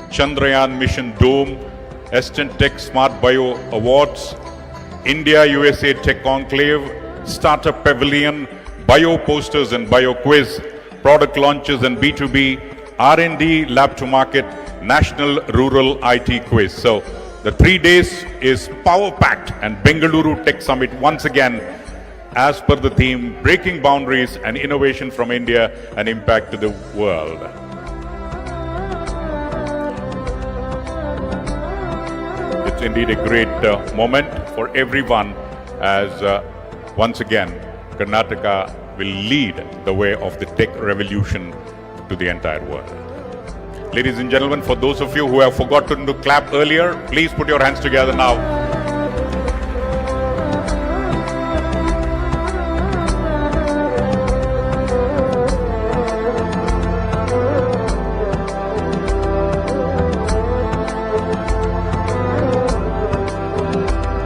Chandrayaan Mission Dome, Estent Tech Smart Bio Awards, India USA Tech Conclave, Startup Pavilion, Bio Posters and Bio Quiz, Product Launches and B2B, R&D Lab to Market, National Rural IT Quiz. So the 3 days is power-packed, and Bengaluru Tech Summit once again, as per the theme, breaking boundaries and innovation from India and impact to the world. It's indeed a great moment for everyone as once again Karnataka will lead the way of the tech revolution to the entire world. Ladies and gentlemen, for those of you who have forgotten to clap earlier, please put your hands together now.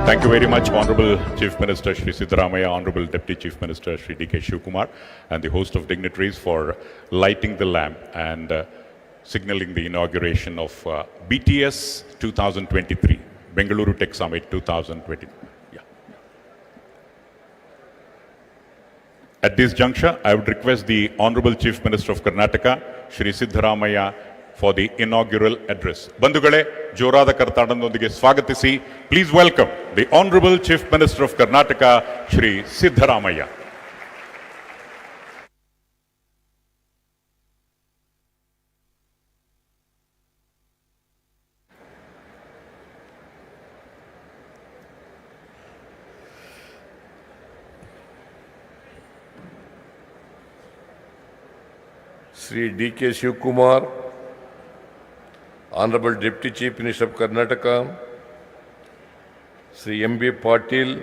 Thank you very much, Honorable Chief Minister Shri Siddaramaiah, Honorable Deputy Chief Minister Shri D.K. Shivkumar, and the host of dignitaries for lighting the lamp and signaling the inauguration of BTS 2023, Bengaluru Tech Summit 2023. Yeah. At this juncture, I would request the Honorable Chief Minister of Karnataka, Shri Siddaramaiah, for the inaugural address. Bandhugale, Jorada Kartadanondige swagatisi. Please welcome the Honorable Chief Minister of Karnataka, Shri Siddaramaiah. Shri D.K. Shivkumar, Honorable Deputy Chief Minister of Karnataka, Shri M.B. Patil,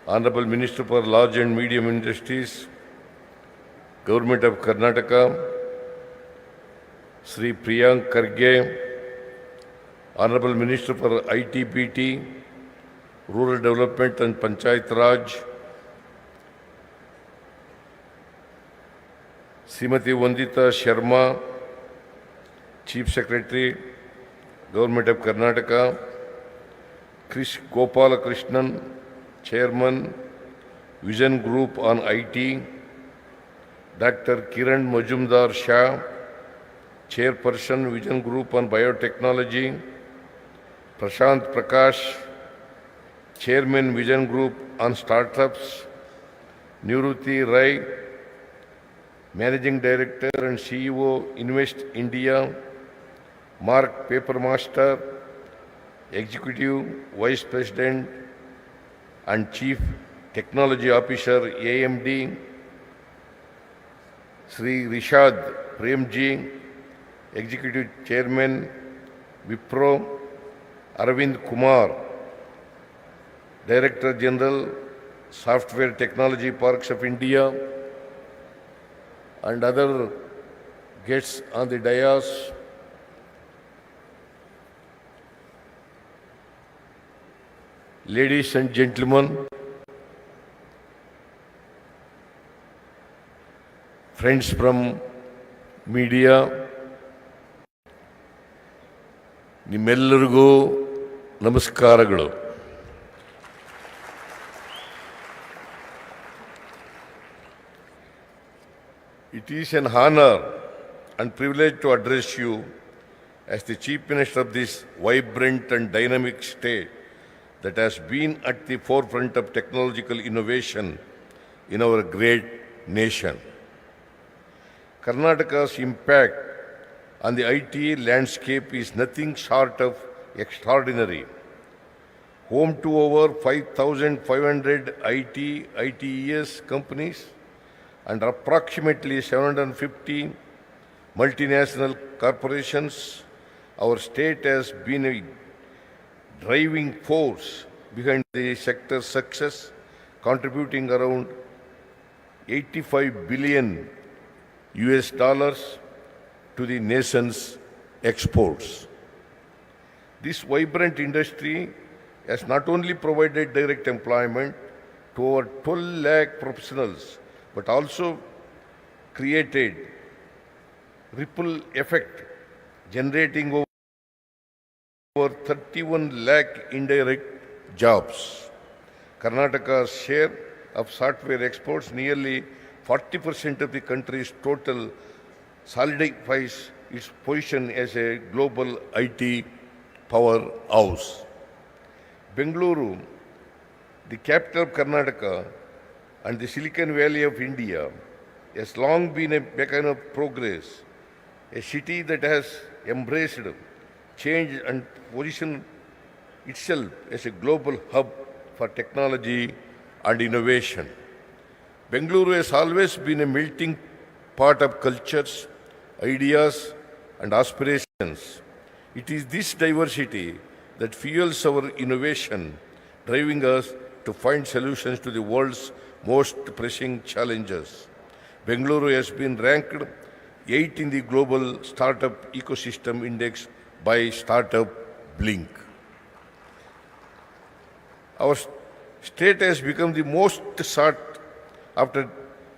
Honorable Minister for Large and Medium Industries, Government of Karnataka, Shri Priyank Kharge, Honorable Minister for ITBT, Rural Development and Panchayat Raj, Srimati Vandita Sharma, Chief Secretary, Government of Karnataka, Krish Gopalakrishnan, Chairman, Vision Group on IT, Dr. Kiran Majumdar Shah, Chairperson, Vision Group on Biotechnology, Prashant Prakash, Chairman, Vision Group on Startups, Niruti Rai, Managing Director and CEO, Invest India, Mark Papermaster, Executive Vice President and Chief Technology Officer, AMD, Sri Rishad Premji, Executive Chairman, Wipro, Arvind Kumar, Director General, Software Technology Parks of India, and other guests on the dais. Ladies and gentlemen, friends from media, ನಿಮ್ಮೆಲ್ಲರಿಗೂ ನಮಸ್ಕಾರಗಳು. It is an honor and privilege to address you as the Chief Minister of this vibrant and dynamic state that has been at the forefront of technological innovation in our great nation. Karnataka's impact on the IT landscape is nothing short of extraordinary. Home to over 5,500 ITES companies and approximately 750 multinational corporations, our state has been a driving force behind the sector's success, contributing around $85 billion to the nation's exports. This vibrant industry has not only provided direct employment to over 12 lakh professionals, but also created ripple effect generating over 31 lakh indirect jobs. Karnataka's share of software exports, nearly 40% of the country's total, solidifies its position as a global IT powerhouse. Bengaluru, the capital of Karnataka and the Silicon Valley of India, has long been a beacon of progress, a city that has embraced change and positioned itself as a global hub for technology and innovation. Bengaluru has always been a melting pot of cultures, ideas, and aspirations. It is this diversity that fuels our innovation, driving us to find solutions to the world's most pressing challenges. Bengaluru has been ranked 8th in the global startup ecosystem index by Startup Blink. Our state has become the most sought after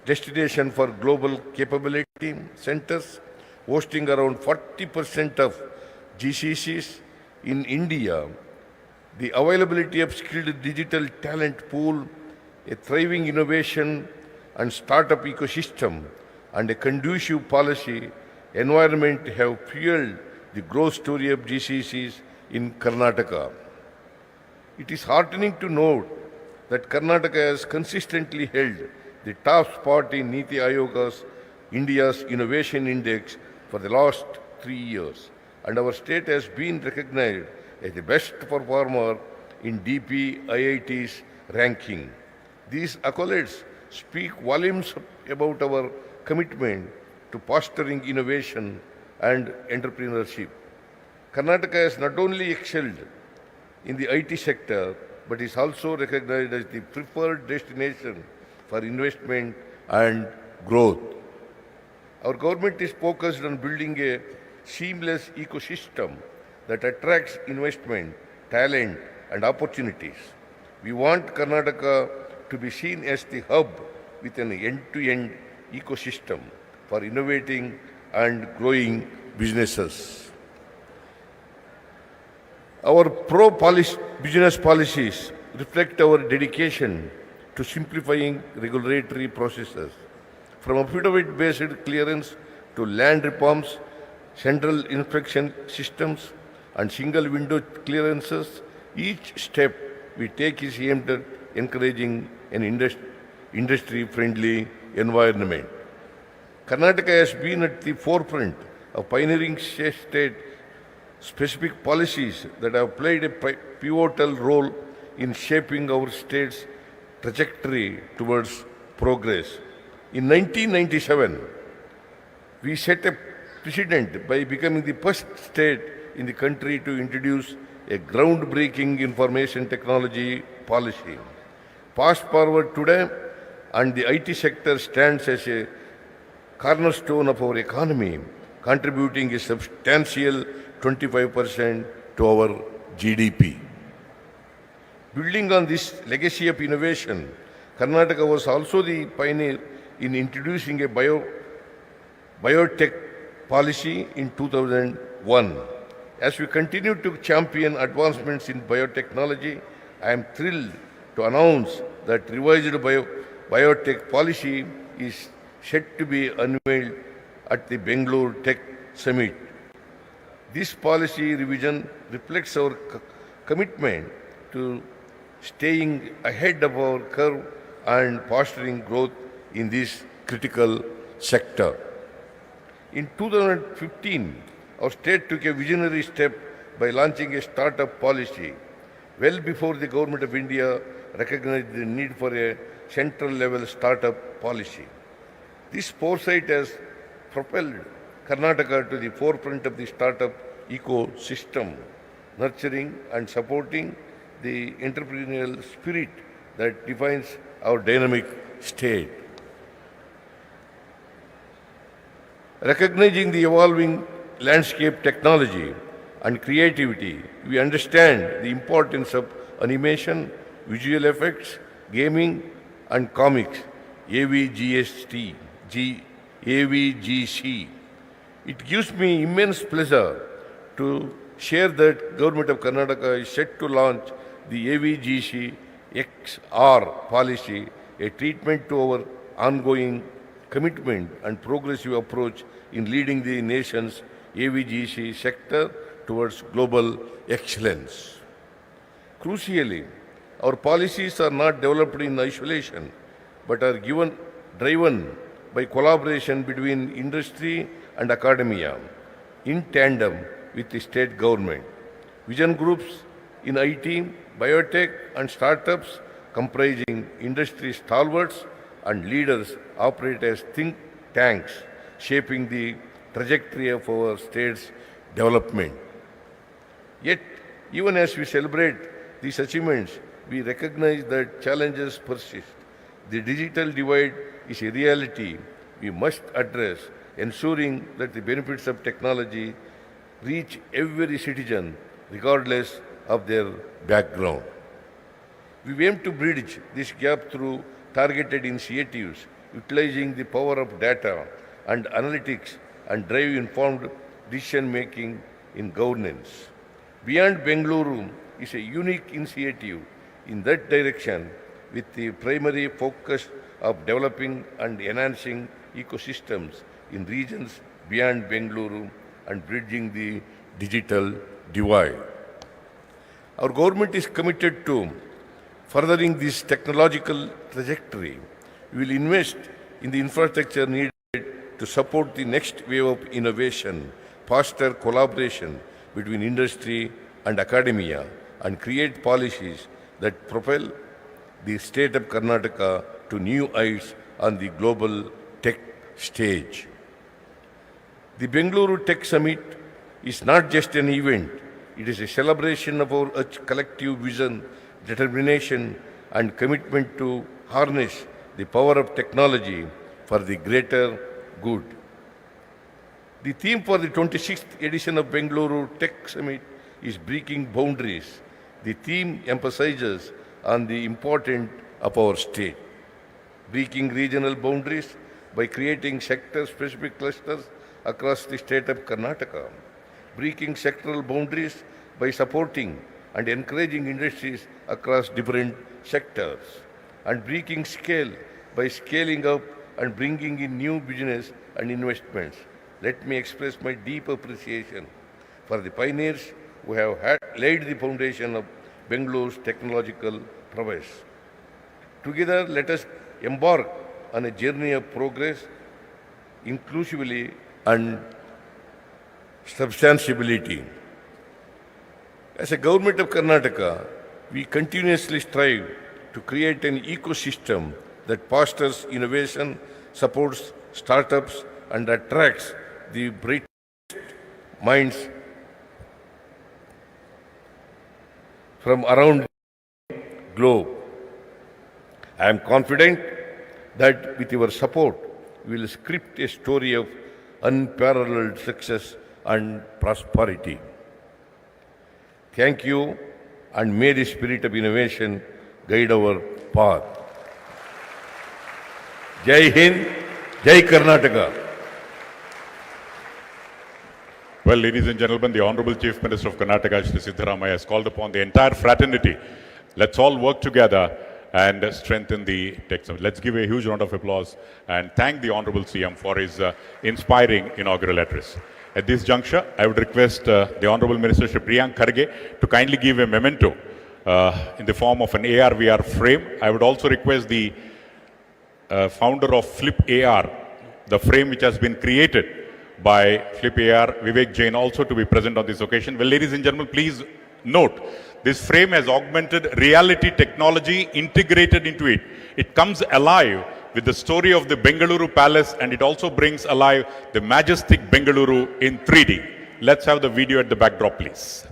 destination for global capability centers, hosting around 40% of GCCs in India. The availability of skilled digital talent pool, a thriving innovation and startup ecosystem, and a conducive policy environment have fueled the growth story of GCCs in Karnataka. It is heartening to note that Karnataka has consistently held the top spot in Niti Ayoga's India's Innovation Index for the last 3 years, and our state has been recognized as the best performer in DP IIT's ranking. These accolades speak volumes about our commitment to fostering innovation and entrepreneurship. Karnataka has not only excelled in the IT sector, but is also recognized as the preferred destination for investment and growth. Our government is focused on building a seamless ecosystem that attracts investment, talent, and opportunities. We want Karnataka to be seen as the hub with an end-to-end ecosystem for innovating and growing businesses. Our business policies reflect our dedication to simplifying regulatory processes, from affidavit-based clearance to land reforms, central inspection systems, and single-window clearances. Each step we take is aimed at encouraging an industry-friendly environment. Karnataka has been at the forefront of pioneering state-specific policies that have played a pivotal role in shaping our state's trajectory towards progress. In 1997, we set a precedent by becoming the first state in the country to introduce a groundbreaking information technology policy. Fast forward today, and the IT sector stands as a cornerstone of our economy, contributing a substantial 25% to our GDP. Building on this legacy of innovation, Karnataka was also the pioneer in introducing a biotech policy in 2001. As we continue to champion advancements in biotechnology, I am thrilled to announce that revised biotech policy is set to be unveiled at the Bangalore Tech Summit. This policy revision reflects our commitment to staying ahead of our curve and fostering growth in this critical sector. In 2015, our state took a visionary step by launching a startup policy, well before the Government of India recognized the need for a central level startup policy. This foresight has propelled Karnataka to the forefront of the startup ecosystem, nurturing and supporting the entrepreneurial spirit that defines our dynamic state. Recognizing the evolving landscape technology and creativity, we understand the importance of animation, visual effects, gaming, and comics, AVGC, It gives me immense pleasure to share that Government of Karnataka is set to launch the AVGC XR policy, a treatment to our ongoing commitment and progressive approach in leading the nation's AVGC sector towards global excellence. Crucially, our policies are not developed in isolation, but are driven by collaboration between industry and academia, in tandem with the state government. Vision groups in IT, biotech, and startups comprising industry stalwarts and leaders operate as think tanks, shaping the trajectory of our state's development. Yet, even as we celebrate these achievements, we recognize that challenges persist. The digital divide is a reality we must address, ensuring that the benefits of technology reach every citizen regardless of their background. We aim to bridge this gap through targeted initiatives, utilizing the power of data and analytics and drive informed decision making in governance. Beyond Bengaluru is a unique initiative in that direction with the primary focus of developing and enhancing ecosystems in regions beyond Bengaluru and bridging the digital divide. Our government is committed to furthering this technological trajectory. We will invest in the infrastructure needed to support the next wave of innovation, foster collaboration between industry and academia, and create policies that propel the state of Karnataka to new heights on the global tech stage. The Bengaluru Tech Summit is not just an event, it is a celebration of our collective vision, determination, and commitment to harness the power of technology for the greater good. The theme for the 26th edition of Bengaluru Tech Summit is Breaking Boundaries. The theme emphasizes on the importance of our state, breaking regional boundaries by creating sector-specific clusters across the state of Karnataka, breaking sectoral boundaries by supporting and encouraging industries across different sectors, and breaking scale by scaling up and bringing in new business and investments. Let me express my deep appreciation for the pioneers who have laid the foundation of Bengaluru's technological prowess. Together, let us embark on a journey of progress, inclusively and substantiability. As a government of Karnataka, we continuously strive to create an ecosystem that fosters innovation, supports startups, and attracts the brightest minds from around the globe. I am confident that with your support, we will script a story of unparalleled success and prosperity. Thank you, and may the spirit of innovation guide our path. Jai Hind, Jai Karnataka. Well, ladies and gentlemen, the Honorable Chief Minister of Karnataka, Shri Siddaramaiah, has called upon the entire fraternity. Let's all work together and strengthen the tech summit. Let's give a huge round of applause and thank the Honorable CM for his inspiring inaugural address. At this juncture, I would request the Honorable Minister Shri Priyank Kharge to kindly give a memento in the form of an AR/VR frame. I would also request the founder of Flip AR, the frame which has been created by Flip AR, Vivek Jain, also to be present on this occasion. Well, ladies and gentlemen, please note, this frame has augmented reality technology integrated into it. It comes alive with the story of the Bengaluru Palace, and it also brings alive the majestic Bengaluru in 3D. Let's have the video at the backdrop, please.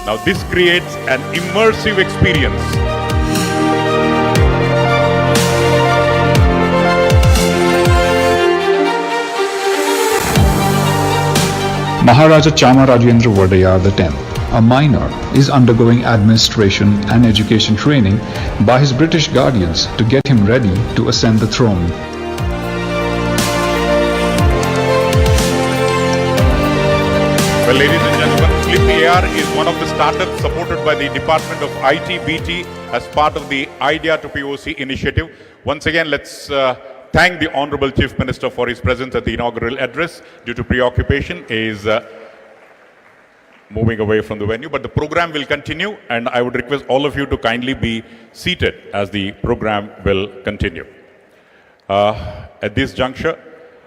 Now, this creates an immersive experience. Maharaja Chamarajendra Vodaya X, a minor, is undergoing administration and education training by his British guardians to get him ready to ascend the throne. Well, ladies and gentlemen, Flip AR is one of the startups supported by the Department of IT-BT as part of the Idea to POC initiative. Once again, let's thank the Honorable Chief Minister for his presence at the inaugural address. Due to preoccupation, he is moving away from the venue, but the program will continue, and I would request all of you to kindly be seated as the program will continue. At this juncture,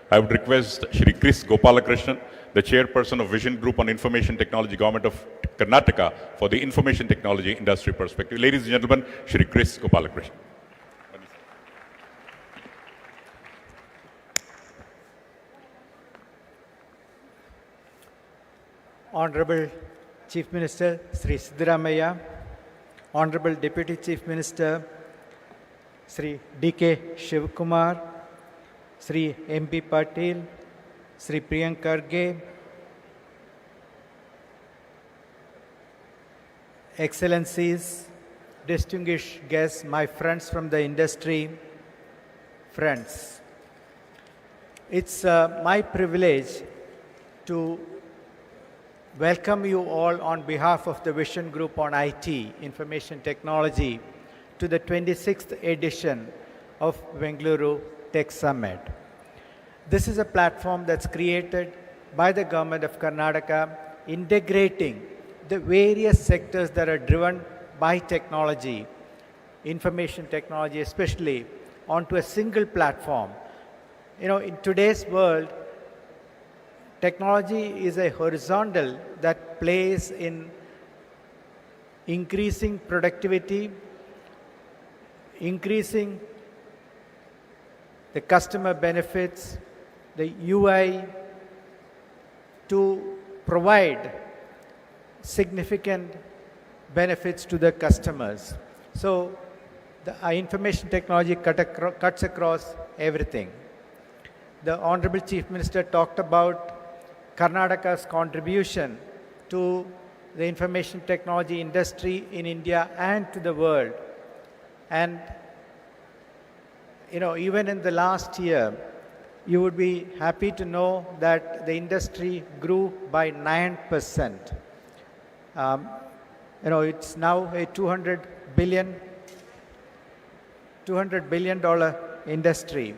I would request Shri Chris Gopalakrishnan, the Chairperson of Vision Group on Information Technology, Government of Karnataka, for the information technology industry perspective. Ladies and gentlemen, Shri Chris Gopalakrishnan. Honorable Chief Minister Sri Siddaramaiah, Honorable Deputy Chief Minister Sri D.K. Shivkumar, Sri M.P. Patil, Sri Priyank Kharge, Excellencies, distinguished guests, my friends from the industry, friends. It's my privilege to welcome you all on behalf of the Vision Group on IT, Information Technology, to the 26th edition of Bengaluru Tech Summit. This is a platform that's created by the government of Karnataka, integrating the various sectors that are driven by technology, information technology especially, onto a single platform. You know, in today's world, technology is a horizontal that plays in increasing productivity, increasing the customer benefits, the UI, to provide significant benefits to the customers. So the information technology cuts across everything. The Honorable Chief Minister talked about Karnataka's contribution to the information technology industry in India and to the world. And, you know, even in the last year, you would be happy to know that the industry grew by 9%. You know, it's now a $200 billion industry.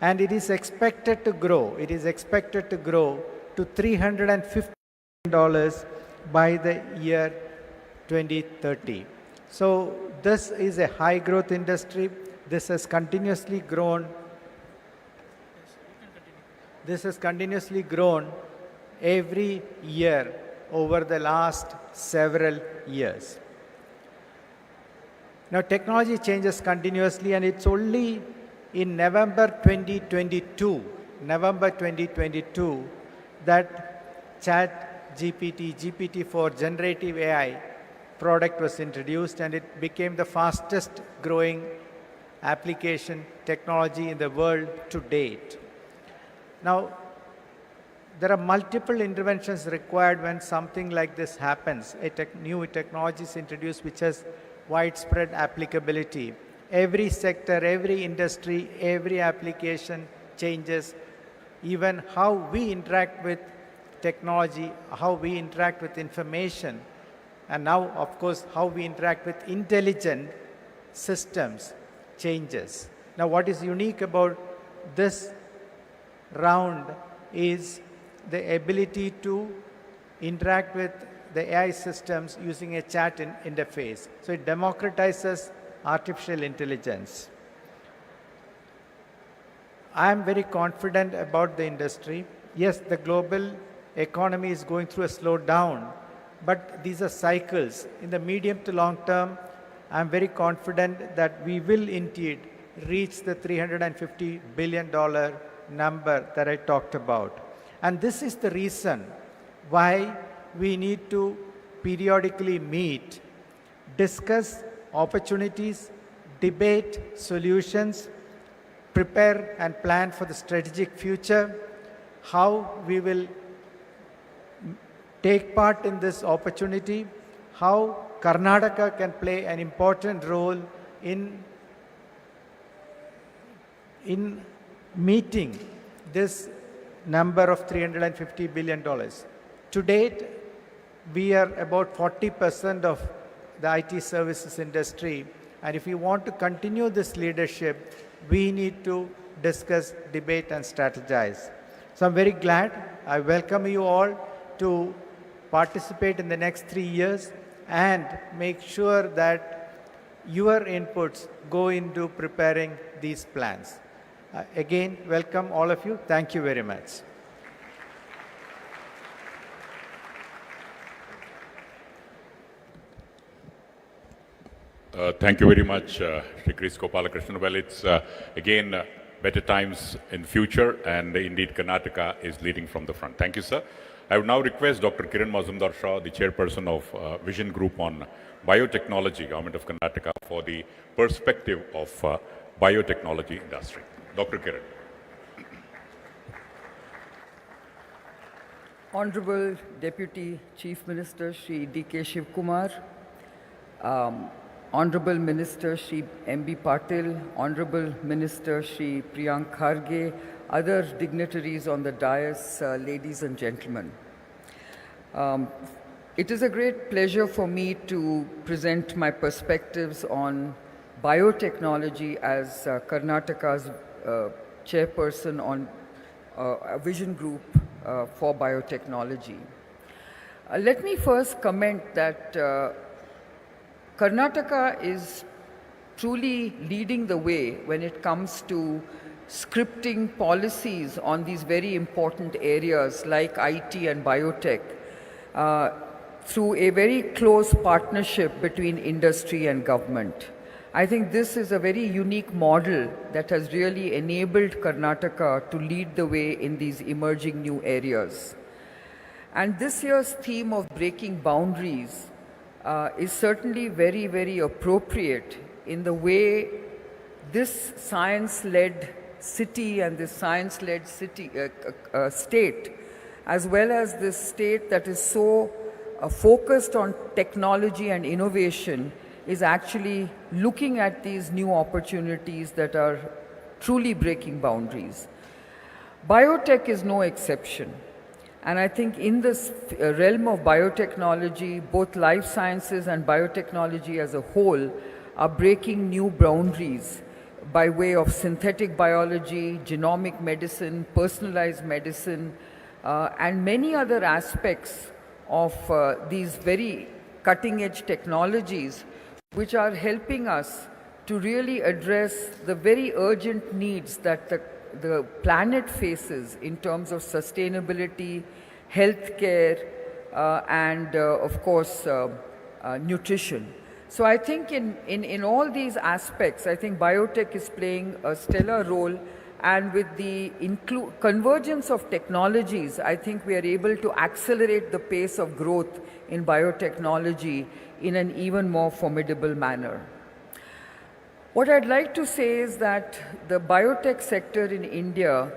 And it is expected to grow. It is expected to grow to $350 billion by the year 2030. So this is a high growth industry. This has continuously grown. This has continuously grown every year over the last several years. Now technology changes continuously, and it's only in November 2022, that ChatGPT, GPT-4 generative AI product was introduced, and it became the fastest growing application technology in the world to date. Now, there are multiple interventions required when something like this happens. New technology is introduced which has widespread applicability. Every sector, every industry, every application changes. Even how we interact with technology, how we interact with information, and now, of course, how we interact with intelligent systems changes. Now, what is unique about this round is the ability to interact with the AI systems using a chat interface. So it democratizes artificial intelligence. I am very confident about the industry. Yes, the global economy is going through a slowdown, but these are cycles. In the medium to long term, I am very confident that we will indeed reach the $350 billion number that I talked about. And this is the reason why we need to periodically meet, discuss opportunities, debate solutions, prepare and plan for the strategic future, how we will take part in this opportunity, how Karnataka can play an important role in meeting this number of $350 billion. To date, we are about 40% of the IT services industry. And if we want to continue this leadership, we need to discuss, debate, and strategize. So I'm very glad. I welcome you all to participate in the next 3 years and make sure that your inputs go into preparing these plans. Again, welcome all of you. Thank you very much. Thank you very much, Shri Chris Gopalakrishnan. Well, it's again better times in future, and indeed Karnataka is leading from the front. Thank you, sir. I would now request Dr. Kiran Mazumdar Shah, the chairperson of Vision Group on Biotechnology, Government of Karnataka, for the perspective of biotechnology industry. Dr. Kiran. Honorable Deputy Chief Minister Shri D.K. Shivkumar, Honorable Minister Shri M.B. Patil, Honorable Minister Shri Priyank Kharge, other dignitaries on the dais, ladies and gentlemen. It is a great pleasure for me to present my perspectives on biotechnology as Karnataka's chairperson on a vision group for biotechnology. Let me first comment that Karnataka is truly leading the way when it comes to scripting policies on these very important areas like IT and biotech through a very close partnership between industry and government. I think this is a very unique model that has really enabled Karnataka to lead the way in these emerging new areas. And this year's theme of breaking boundaries is certainly very, very appropriate in the way this science-led city and this science-led state, as well as this state that is so focused on technology and innovation, is actually looking at these new opportunities that are truly breaking boundaries. Biotech is no exception. And I think in this realm of biotechnology, both life sciences and biotechnology as a whole are breaking new boundaries by way of synthetic biology, genomic medicine, personalized medicine, and many other aspects of these very cutting-edge technologies, which are helping us to really address the very urgent needs that the planet faces in terms of sustainability, healthcare, and of course, nutrition. So I think in all these aspects, I think biotech is playing a stellar role, and with the convergence of technologies, I think we are able to accelerate the pace of growth in biotechnology in an even more formidable manner. What I'd like to say is that the biotech sector in India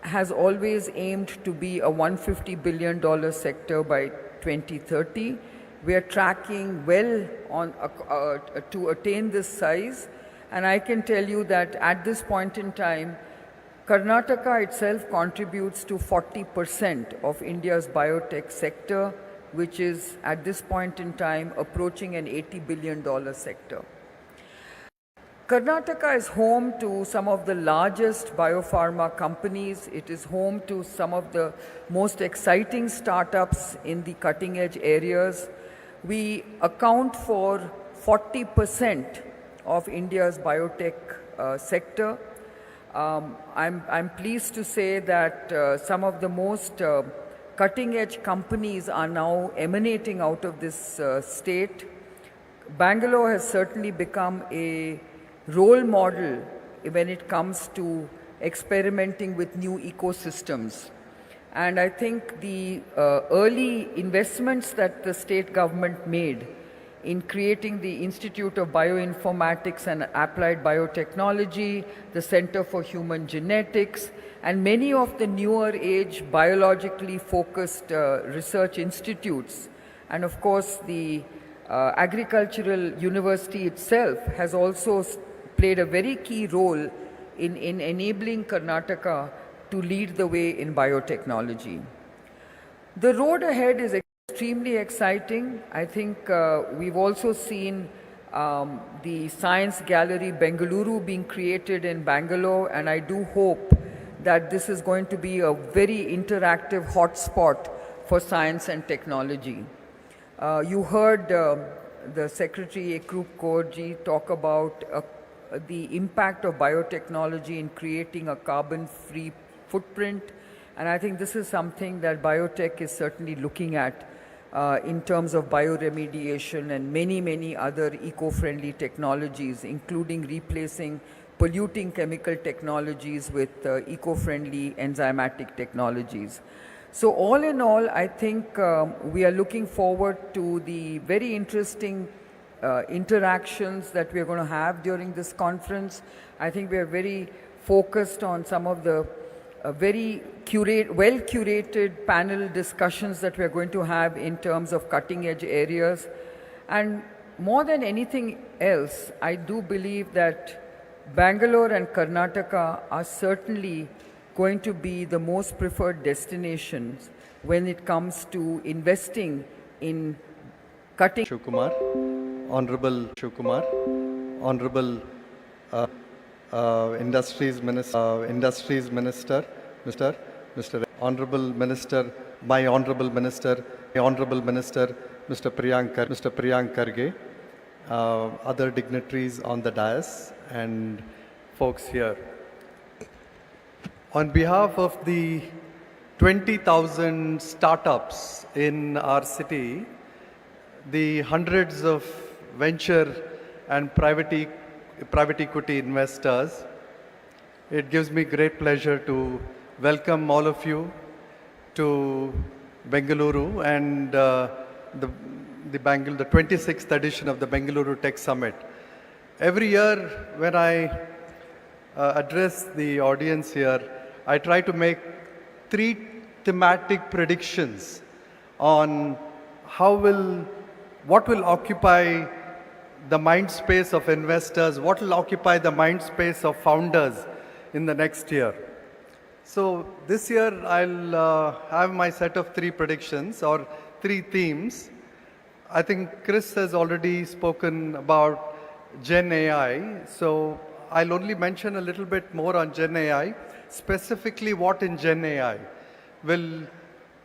has always aimed to be a $150 billion sector by 2030. We are tracking well on to attain this size, and I can tell you that at this point in time, Karnataka itself contributes to 40% of India's biotech sector, which is at this point in time approaching an $80 billion sector. Karnataka is home to some of the largest biopharma companies. It is home to some of the most exciting startups in the cutting edge areas. We account for 40% of India's biotech sector. I'm pleased to say that some of the most cutting edge companies are now emanating out of this state. Bangalore has certainly become a role model when it comes to experimenting with new ecosystems. And I think the early investments that the state government made in creating the Institute of Bioinformatics and Applied Biotechnology, the Center for Human Genetics, and many of the newer age biologically focused research institutes, and of course the Agricultural University itself has also played a very key role in enabling Karnataka to lead the way in biotechnology. The road ahead is extremely exciting. I think we've also seen the Science Gallery Bengaluru being created in Bangalore, and I do hope that this is going to be a very interactive hotspot for science and technology. You heard the Secretary Ekrup Kaurji talk about the impact of biotechnology in creating a carbon-free footprint, and I think this is something that biotech is certainly looking at in terms of bioremediation and many other eco-friendly technologies, including replacing polluting chemical technologies with eco-friendly enzymatic technologies. So all in all, I think we are looking forward to the very interesting interactions that we are going to have during this conference. I think we are very focused on some of the very well-curated panel discussions that we are going to have in terms of cutting-edge areas. And more than anything else, I do believe that Bangalore and Karnataka are certainly going to be the most preferred destinations when it comes to investing in cutting. Shivkumar, Honorable Shivkumar, Honorable Industries Minister, Mr. Honorable Minister, my Honorable Minister, Mr. Priyank Karge, other dignitaries on the dais and folks here. On behalf of the 20,000 startups in our city, the hundreds of venture and private equity investors, it gives me great pleasure to welcome all of you to Bengaluru and the 26th edition of the Bengaluru Tech Summit. Every year when I address the audience here, I try to make 3 thematic predictions on what will occupy the mind space of investors, what will occupy the mind space of founders in the next year. So this year I'll have my set of 3 predictions or 3 themes. I think Chris has already spoken about Gen AI, so I'll only mention a little bit more on Gen AI. Specifically, what in Gen AI will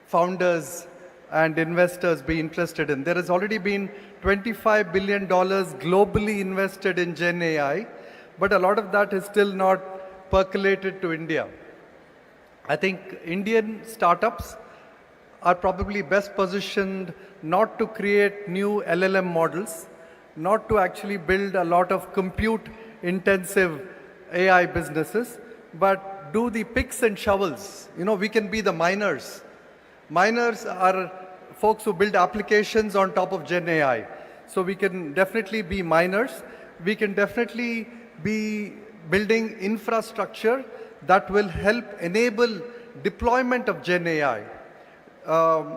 founders and investors be interested in? There has already been $25 billion globally invested in Gen AI, but a lot of that is still not percolated to India. I think Indian startups are probably best positioned not to create new LLM models, not to actually build a lot of compute-intensive AI businesses, but do the picks and shovels. You know, we can be the miners. Miners are folks who build applications on top of Gen AI. So we can definitely be miners. We can definitely be building infrastructure that will help enable deployment of Gen AI.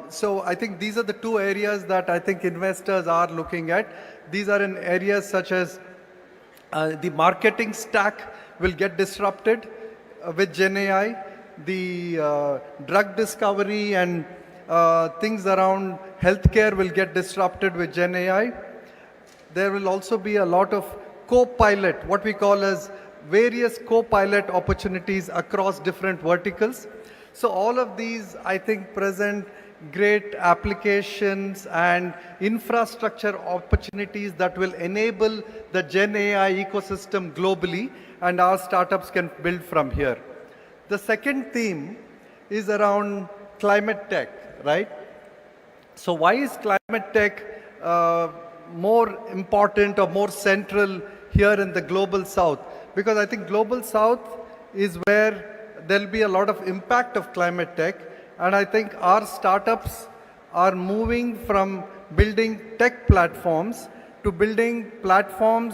So I think these are the 2 areas that I think investors are looking at. These are in areas such as the marketing stack will get disrupted with Gen AI. The drug discovery and things around healthcare will get disrupted with Gen AI. There will also be a lot of co-pilot, what we call as various co-pilot opportunities across different verticals. So all of these, I think, present great applications and infrastructure opportunities that will enable the Gen AI ecosystem globally, and our startups can build from here. The second theme is around climate tech, right? So why is climate tech more important or more central here in the Global South? Because I think Global South is where there'll be a lot of impact of climate tech, and I think our startups are moving from building tech platforms to building platforms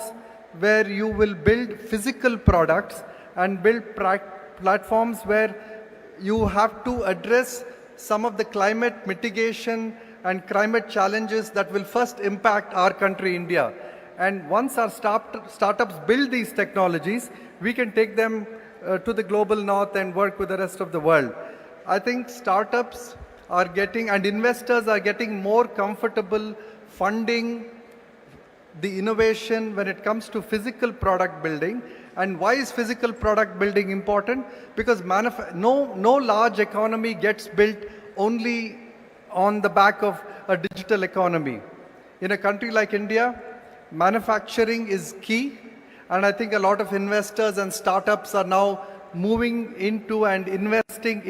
where you will build physical products and build platforms where you have to address some of the climate mitigation and climate challenges that will first impact our country, India. And once our startups build these technologies, we can take them to the global north and work with the rest of the world. I think startups are getting, and investors are getting more comfortable funding the innovation when it comes to physical product building. And why is physical product building important? Because no large economy gets built only on the back of a digital economy. In a country like India, manufacturing is key, and I think a lot of investors and startups are now moving into and investing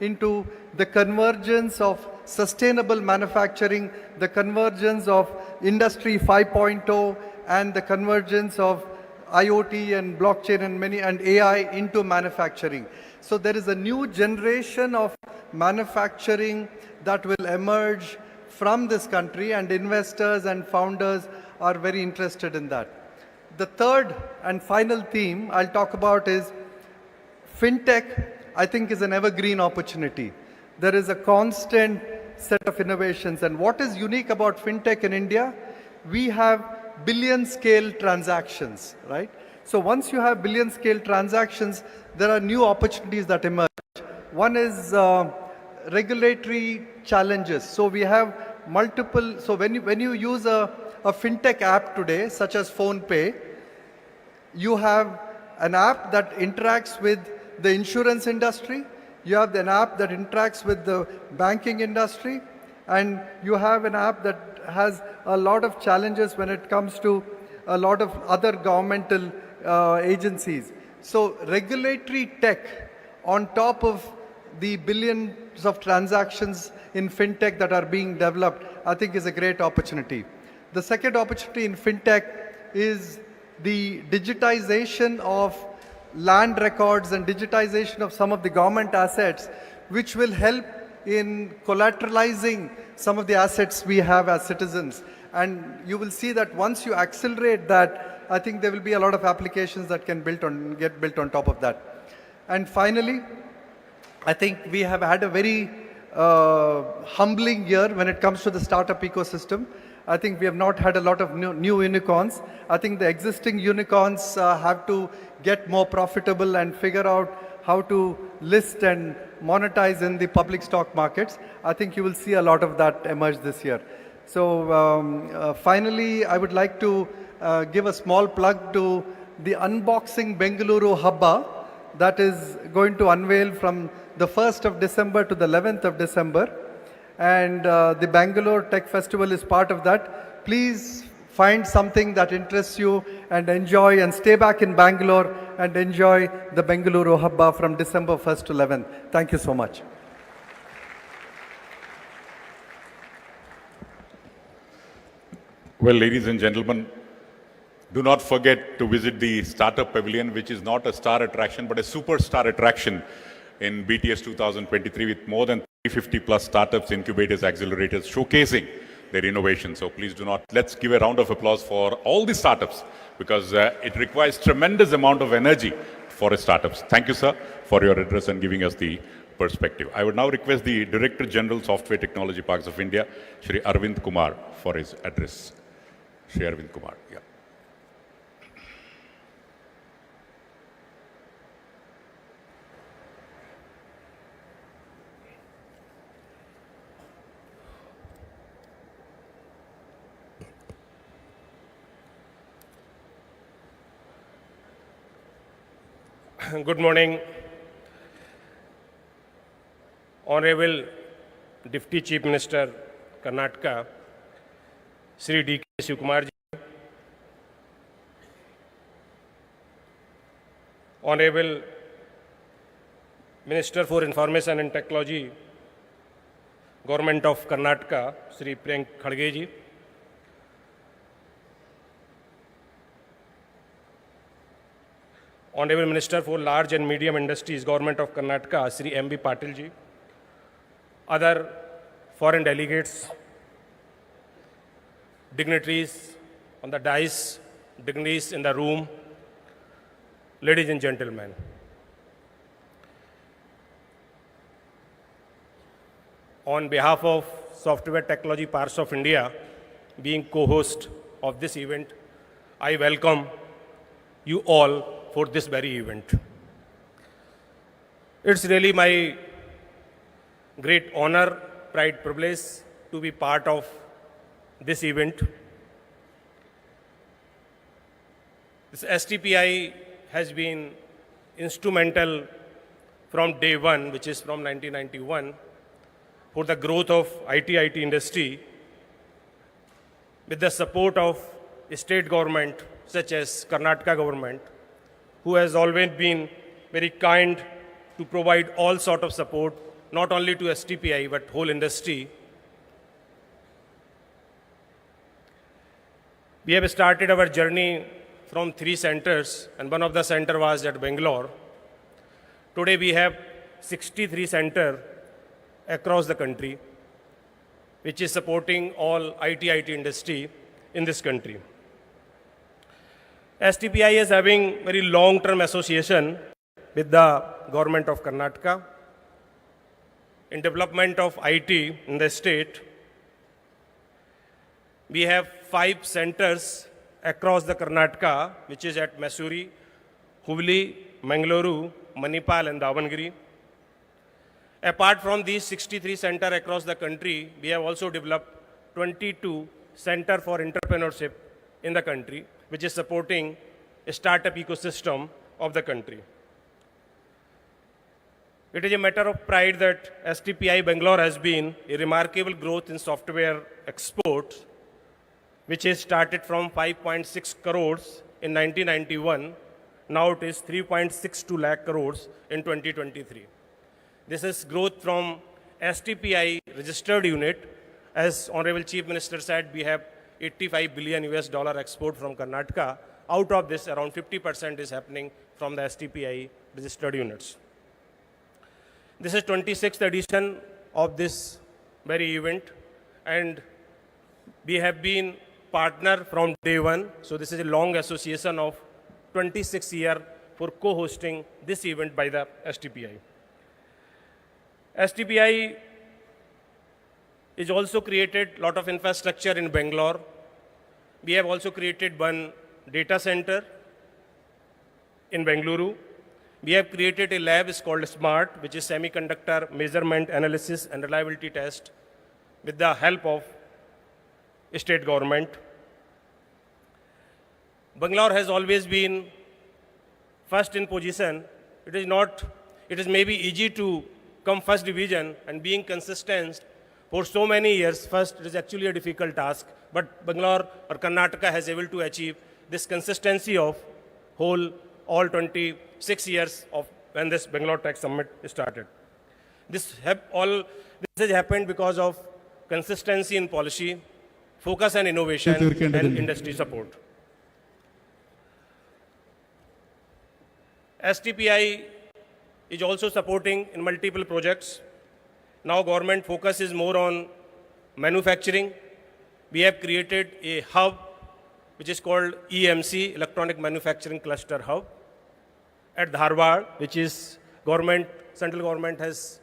into the convergence of sustainable manufacturing, the convergence of Industry 5.0, and the convergence of IoT and blockchain and AI into manufacturing. So there is a new generation of manufacturing that will emerge from this country, and investors and founders are very interested in that. The third and final theme I'll talk about is fintech. I think is an evergreen opportunity. There is a constant set of innovations, and what is unique about fintech in India, we have billion scale transactions, right? So once you have billion scale transactions, there are new opportunities that emerge. One is regulatory challenges. So we have multiple, so when you use a fintech app today, such as PhonePe, you have an app that interacts with the insurance industry, you have an app that interacts with the banking industry, and you have an app that has a lot of challenges when it comes to a lot of other governmental agencies. So regulatory tech on top of the billions of transactions in fintech that are being developed, I think is a great opportunity. The second opportunity in fintech is the digitization of land records and digitization of some of the government assets, which will help in collateralizing some of the assets we have as citizens. And you will see that once you accelerate that, I think there will be a lot of applications that can get built on top of that. And finally, I think we have had a very humbling year when it comes to the startup ecosystem. I think we have not had a lot of new unicorns. I think the existing unicorns have to get more profitable and figure out how to list and monetize in the public stock markets. I think you will see a lot of that emerge this year. So finally, I would like to give a small plug to the Unboxing Bengaluru Hubba that is going to unveil from the 1st of December to the 11th of December. And the Bangalore Tech Festival is part of that. Please find something that interests you and enjoy, and stay back in Bangalore and enjoy the Bengaluru Hubba from December 1st to 11th. Thank you so much. Well, ladies and gentlemen, do not forget to visit the Startup Pavilion, which is not a star attraction, but a superstar attraction in BTS 2023 with more than 350 plus startups, incubators, accelerators showcasing their innovation. So please do not, let's give a round of applause for all the startups, because it requires tremendous amount of energy for a startups. Thank you, sir, for your address and giving us the perspective. I would now request the Director General, Software Technology Parks of India, Shri Arvind Kumar, for his address. Shri Arvind Kumar, yeah. Good morning, Honorable Deputy Chief Minister, Karnataka, Sri D.K. Shivakumar ji, Honorable Minister for Information and Technology, Government of Karnataka, Sri Priyank Khadge ji, Honorable Minister for Large and Medium Industries, Government of Karnataka, Sri M.B. Patil ji, other foreign delegates, dignitaries on the dais, dignitaries in the room, ladies and gentlemen. On behalf of Software Technology Parks of India, being co-host of this event, I welcome you all for this very event. It's really my great honor pride privilege to be part of this event. This STPI has been instrumental from day one, which is from 1991, for the growth of IT industry with the support of state government such as Karnataka government, who has always been very kind to provide all sort of support, not only to STPI but whole industry. We have started our journey from 3 centers, and one of the center was at Bangalore. Today we have 63 centers across the country, which is supporting all IT industry in this country. STPI is having very long-term association with the government of Karnataka in development of IT in the state. We have 5 centers across the Karnataka, which is at Mysuru, Hubli, Bengaluru, Manipal and Davangere. Apart from these 63 centers across the country, we have also developed 22 centers for entrepreneurship in the country, which is supporting a startup ecosystem of the country. It is a matter of pride that STPI Bangalore has been a remarkable growth in software exports, which has started from 5.6 crores in 1991. Now it is 3.62 lakh crores in 2023. This is growth from STPI registered unit. As Honorable Chief Minister said, we have 85 billion US dollar export from Karnataka. Out of this, around 50% is happening from the STPI registered units. This is 26th edition of this very event, and we have been partner from day one. So this is a long association of 26 years for co-hosting this event by the STPI. STPI is also created a lot of infrastructure in Bangalore. We have also created one data center in Bengaluru. We have created a lab, it's called SMART, which is Semiconductor Measurement Analysis and Reliability Test, with the help of state government. Bangalore has always been first in position. It is maybe easy to come first division, and being consistent for so many years, first, it is actually a difficult task. But Bangalore or Karnataka has able to achieve this consistency of all 26 years of when this Bangalore Tech Summit started. This has happened because of consistency in policy, focus on innovation, and industry support. STPI is also supporting in multiple projects. Now government focus is more on manufacturing. We have created a hub which is called EMC, Electronic Manufacturing Cluster Hub, at Dharwad, which is central government has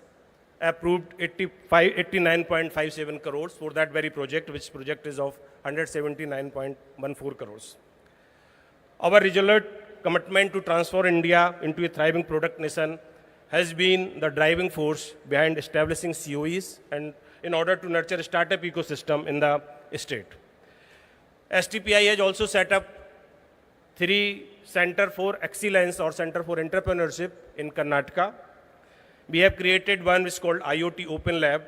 approved 89.57 crores for that very project, which project is of 179.14 crores. Our resolute commitment to transform India into a thriving product nation has been the driving force behind establishing COEs and in order to nurture a startup ecosystem in the state. STPI has also set up 3 Center for Excellence or Center for Entrepreneurship in Karnataka. We have created one which is called IoT Open Lab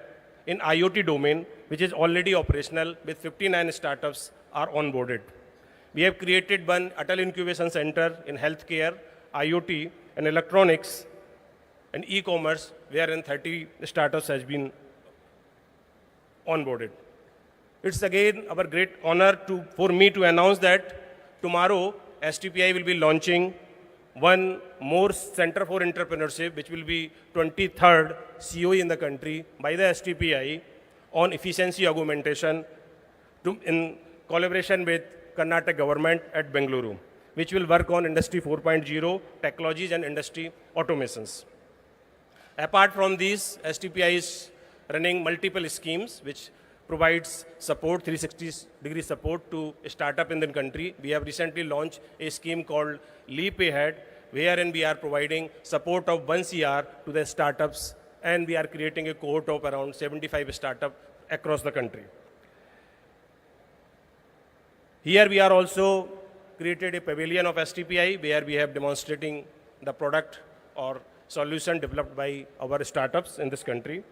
in IoT domain, which is already operational with 59 startups are onboarded. We have created one Atal Incubation Center in healthcare, IoT, and electronics, and e-commerce, wherein 30 startups has been onboarded. It's again our great honor for me to announce that tomorrow STPI will be launching one more Center for Entrepreneurship, which will be 23rd COE in the country by the STPI on efficiency augmentation in collaboration with Karnataka government at Bengaluru, which will work on Industry 4.0 technologies and industry automations. Apart from these, STPI is running multiple schemes which provides support, 360-degree support to a startup in the country. We have recently launched a scheme called Leap Ahead, wherein we are providing support of 1 CR to the startups and we are creating a cohort of around 75 startups across the country. Here we are also created a pavilion of STPI where we have demonstrating the product or solution developed by our startups in this country.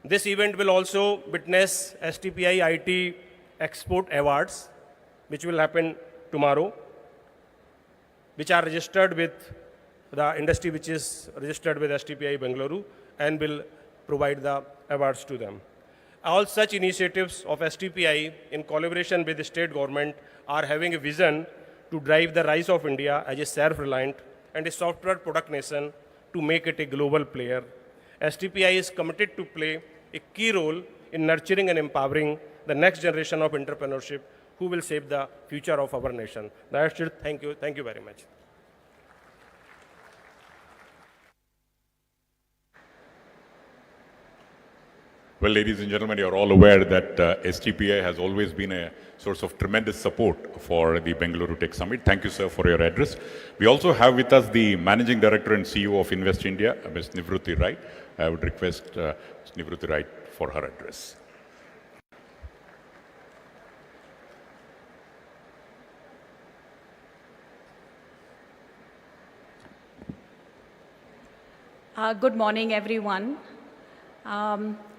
This event will also witness STPI IT Export Awards, which will happen tomorrow, which are registered with the industry which is registered with STPI Bengaluru and will provide the awards to them. All such initiatives of STPI in collaboration with the state government are having a vision to drive the rise of India as a self-reliant and a software product nation to make it a global player. STPI is committed to play a key role in nurturing and empowering the next generation of entrepreneurship who will shape the future of our nation. That's it. Thank you. Thank you very much. Well, ladies and gentlemen, you're all aware that STPI has always been a source of tremendous support for the Bengaluru Tech Summit. Thank you, sir, for your address. We also have with us the Managing Director and CEO of Invest India, Ms. Nivruti Rai. I would request Ms. Nivruti Rai for her address. Good morning, everyone.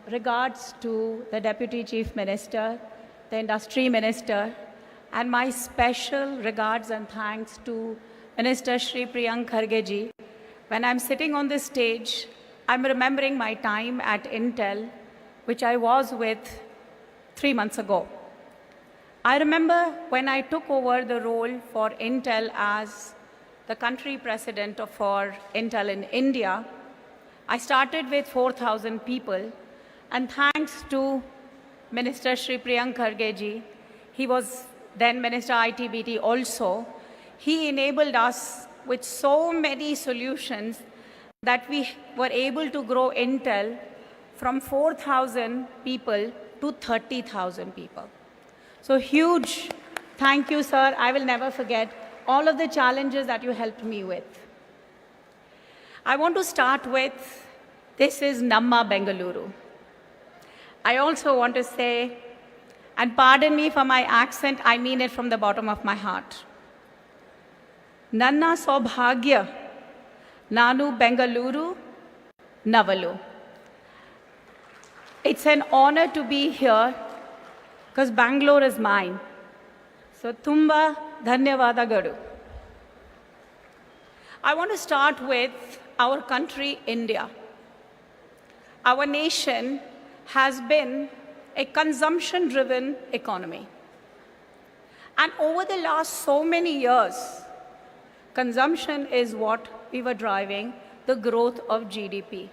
Regards to the Deputy Chief Minister, the Industry Minister, and my special regards and thanks to Minister Shri Priyank Kharge ji. When I'm sitting on this stage, I'm remembering my time at Intel, which I was with 3 months ago. I remember when I took over the role for Intel as the country president for Intel in India, I started with 4,000 people. And thanks to Minister Shri Priyank Kharge ji, he was then Minister ITBT also, he enabled us with so many solutions that we were able to grow Intel from 4,000 people to 30,000 people. So huge thank you, sir. I will never forget all of the challenges that you helped me with. I want to start with, this is Namma Bengaluru. I also want to say, and pardon me for my accent, I mean it from the bottom of my heart. Nanna Saubhagya, Nanu Bengaluru, Navalu. It's an honor to be here because Bangalore is mine. So, Tumba Dhanyavadagaru. I want to start with our country, India. Our nation has been a consumption-driven economy. And over the last so many years, consumption is what we were driving the growth of GDP.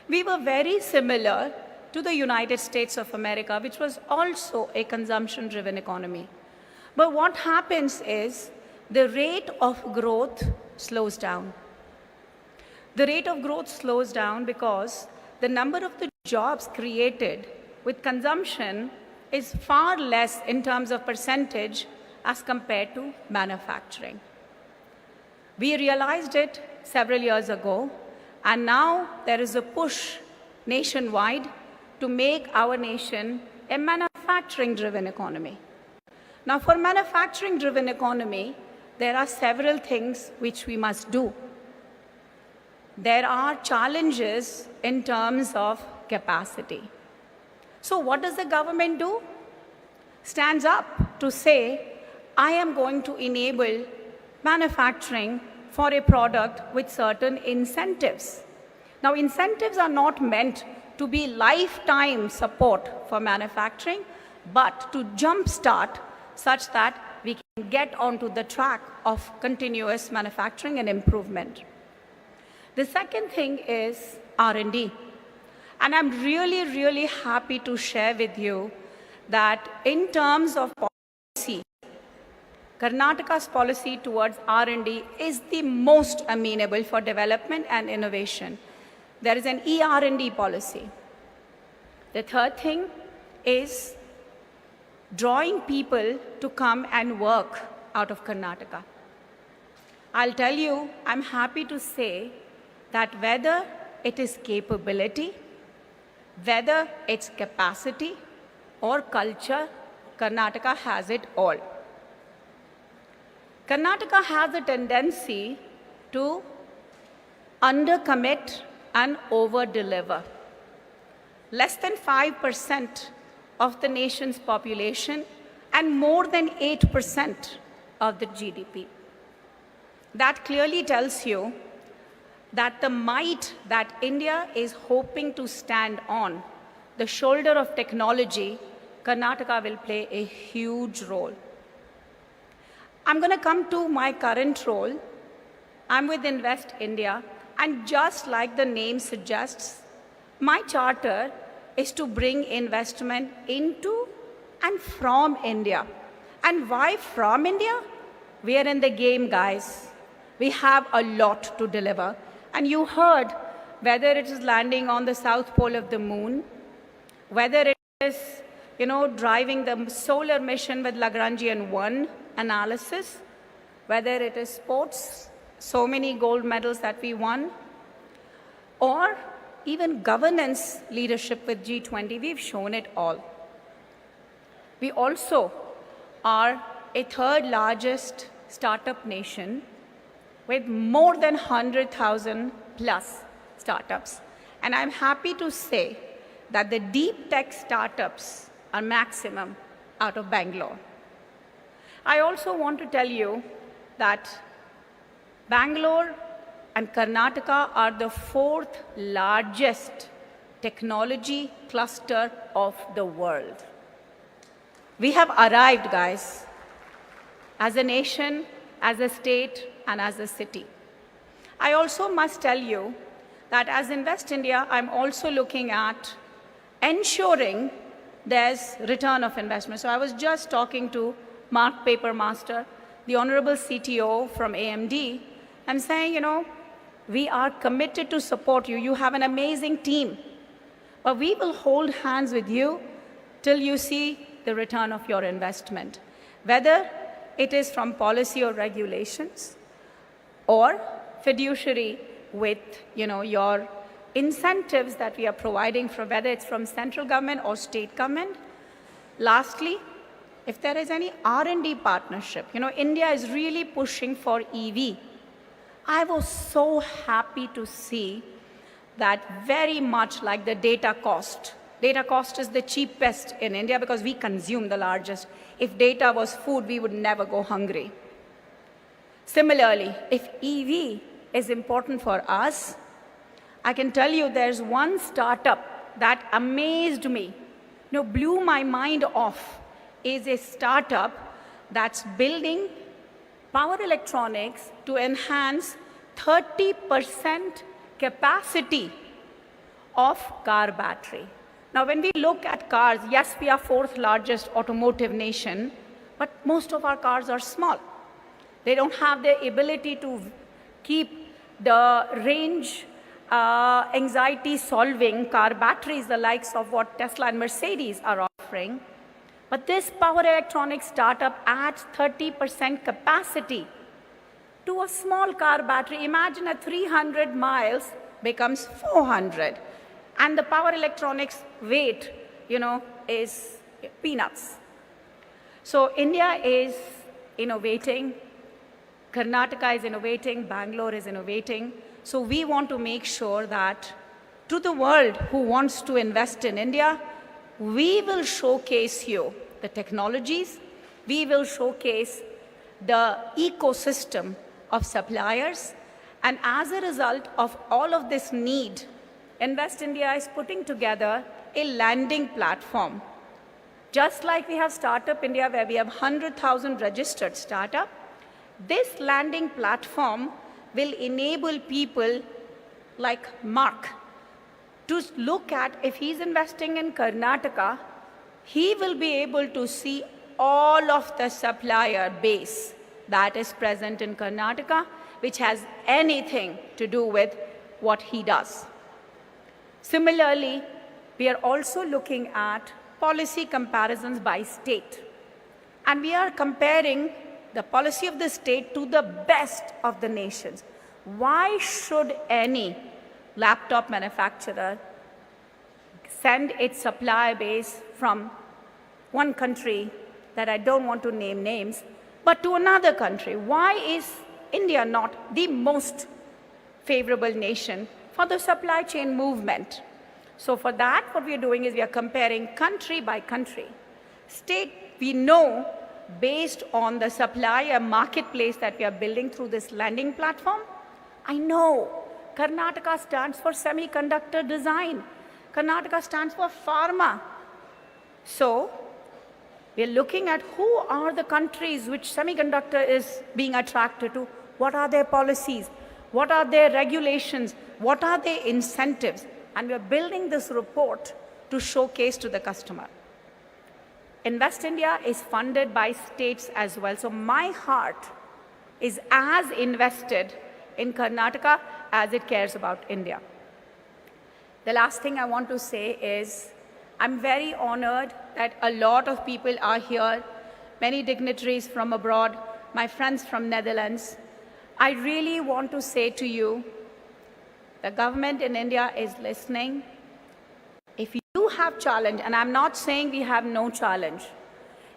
We were very similar to the United States of America, which was also a consumption-driven economy. But what happens is the rate of growth slows down. The rate of growth slows down because the number of the jobs created with consumption is far less in terms of percentage as compared to manufacturing. We realized it several years ago, and now there is a push nationwide to make our nation a manufacturing-driven economy. Now, for manufacturing-driven economy, there are several things which we must do. There are challenges in terms of capacity. So what does the government do? Stands up to say, I am going to enable manufacturing for a product with certain incentives. Now, incentives are not meant to be lifetime support for manufacturing, but to jumpstart such that we can get onto the track of continuous manufacturing and improvement. The second thing is R&D. And I'm really, really happy to share with you that in terms of policy, Karnataka's policy towards R&D is the most amenable for development and innovation. There is an ER&D policy. The third thing is drawing people to come and work out of Karnataka. I'll tell you, I'm happy to say that whether it is capability, whether it's capacity or culture, Karnataka has it all. Karnataka has a tendency to undercommit and over-deliver. Less than 5% of the nation's population and more than 8% of the GDP. That clearly tells you that the might that India is hoping to stand on, the shoulder of technology, Karnataka will play a huge role. I'm going to come to my current role. I'm with Invest India, and just like the name suggests, my charter is to bring investment into and from India. And why from India? We are in the game, guys. We have a lot to deliver. And you heard whether it is landing on the south pole of the moon, whether it is, driving the solar mission with Lagrangian 1 analysis, whether it is sports, so many gold medals that we won, or even governance leadership with G20, we've shown it all. We also are a third largest startup nation with more than 100,000 plus startups. And I'm happy to say that the deep tech startups are maximum out of Bangalore. I also want to tell you that Bangalore and Karnataka are the fourth largest technology cluster of the world. We have arrived, guys, as a nation, as a state, and as a city. I also must tell you that as Invest India, I'm also looking at ensuring there's return of investment. So I was just talking to Mark Papermaster, the Honorable CTO from AMD, and saying, we are committed to support you. You have an amazing team. But we will hold hands with you till you see the return of your investment, whether it is from policy or regulations or fiduciary with your incentives that we are providing, from whether it's from central government or state government. Lastly, if there is any R&D partnership, India is really pushing for EV. I was so happy to see that very much like the data cost. Data cost is the cheapest in India because we consume the largest. If data was food, we would never go hungry. Similarly, if EV is important for us, I can tell you there's one startup that amazed me, blew my mind off, is a startup that's building power electronics to enhance 30% capacity of car battery. Now, when we look at cars, yes, we are fourth largest automotive nation, but most of our cars are small. They don't have the ability to keep the range anxiety-solving car batteries, the likes of what Tesla and Mercedes are offering. But this power electronics startup adds 30% capacity to a small car battery. Imagine at 300 miles becomes 400. And the power electronics weight, is peanuts. So India is innovating. Karnataka is innovating. Bangalore is innovating. So we want to make sure that to the world who wants to invest in India, we will showcase you the technologies. We will showcase the ecosystem of suppliers. And as a result of all of this need, Invest India is putting together a landing platform. Just like we have Startup India, where we have 100,000 registered startup, this landing platform will enable people like Mark to look at, if he's investing in Karnataka, he will be able to see all of the supplier base that is present in Karnataka, which has anything to do with what he does. Similarly, we are also looking at policy comparisons by state. And we are comparing the policy of the state to the best of the nations. Why should any laptop manufacturer send its supply base from one country that I don't want to name names, but to another country? Why is India not the most favorable nation for the supply chain movement? So for that, what we are doing is we are comparing country by country. State, we know, based on the supplier marketplace that we are building through this lending platform, I know Karnataka stands for semiconductor design. Karnataka stands for pharma. So we are looking at who are the countries which semiconductor is being attracted to, what are their policies, what are their regulations, what are their incentives, and we are building this report to showcase to the customer. Invest India is funded by states as well. So my heart is as invested in Karnataka as it cares about India. The last thing I want to say is I'm very honored that a lot of people are here, many dignitaries from abroad, my friends from Netherlands. I really want to say to you, the government in India is listening. If you have challenge, and I'm not saying we have no challenge.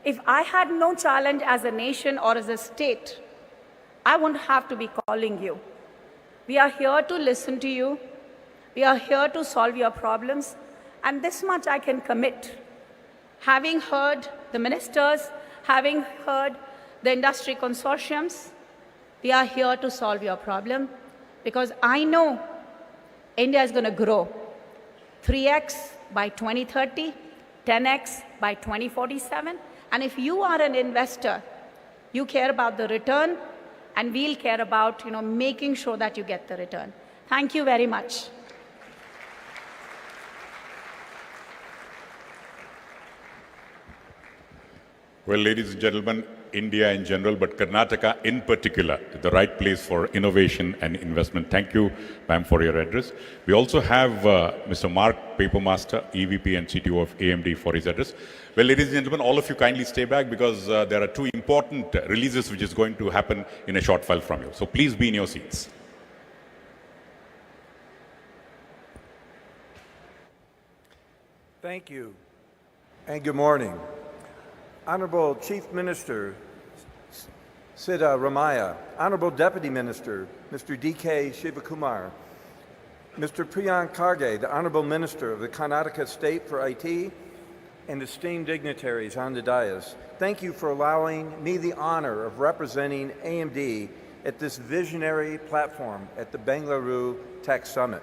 If I had no challenge as a nation or as a state, I wouldn't have to be calling you. We are here to listen to you. We are here to solve your problems. And this much I can commit. Having heard the ministers, having heard the industry consortiums, we are here to solve your problem because I know India is going to grow 3x by 2030, 10x by 2047. And if you are an investor, you care about the return, and we'll care about making sure that you get the return. Thank you very much. Well, ladies and gentlemen, India in general, but Karnataka in particular, the right place for innovation and investment. Thank you, ma'am, for your address. We also have Mr. Mark Papermaster, EVP and CTO of AMD, for his address. Well, ladies and gentlemen, all of you kindly stay back because there are two important releases which is going to happen in a short while from you. So please be in your seats. Thank you, and good morning. Honorable Chief Minister Siddha Ramaya, Honorable Deputy Minister Mr. D.K. Shivakumar, Mr. Priyank Kharge, the Honorable Minister of the Karnataka State for IT, and esteemed dignitaries on the dais, thank you for allowing me the honor of representing AMD at this visionary platform at the Bengaluru Tech Summit.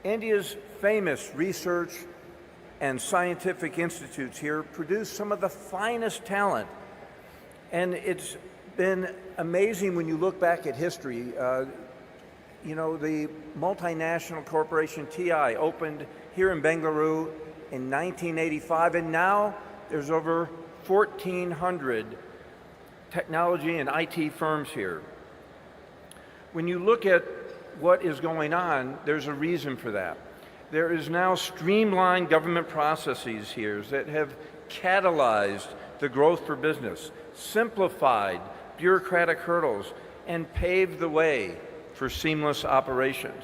India's famous research and scientific institutes here produce some of the finest talent. And it's been amazing when you look back at history. The multinational corporation TI opened here in Bengaluru in 1985, and now there's over 1,400 technology and IT firms here. When you look at what is going on, there's a reason for that. There is now streamlined government processes here that have catalyzed the growth for business, simplified bureaucratic hurdles, and paved the way for seamless operations.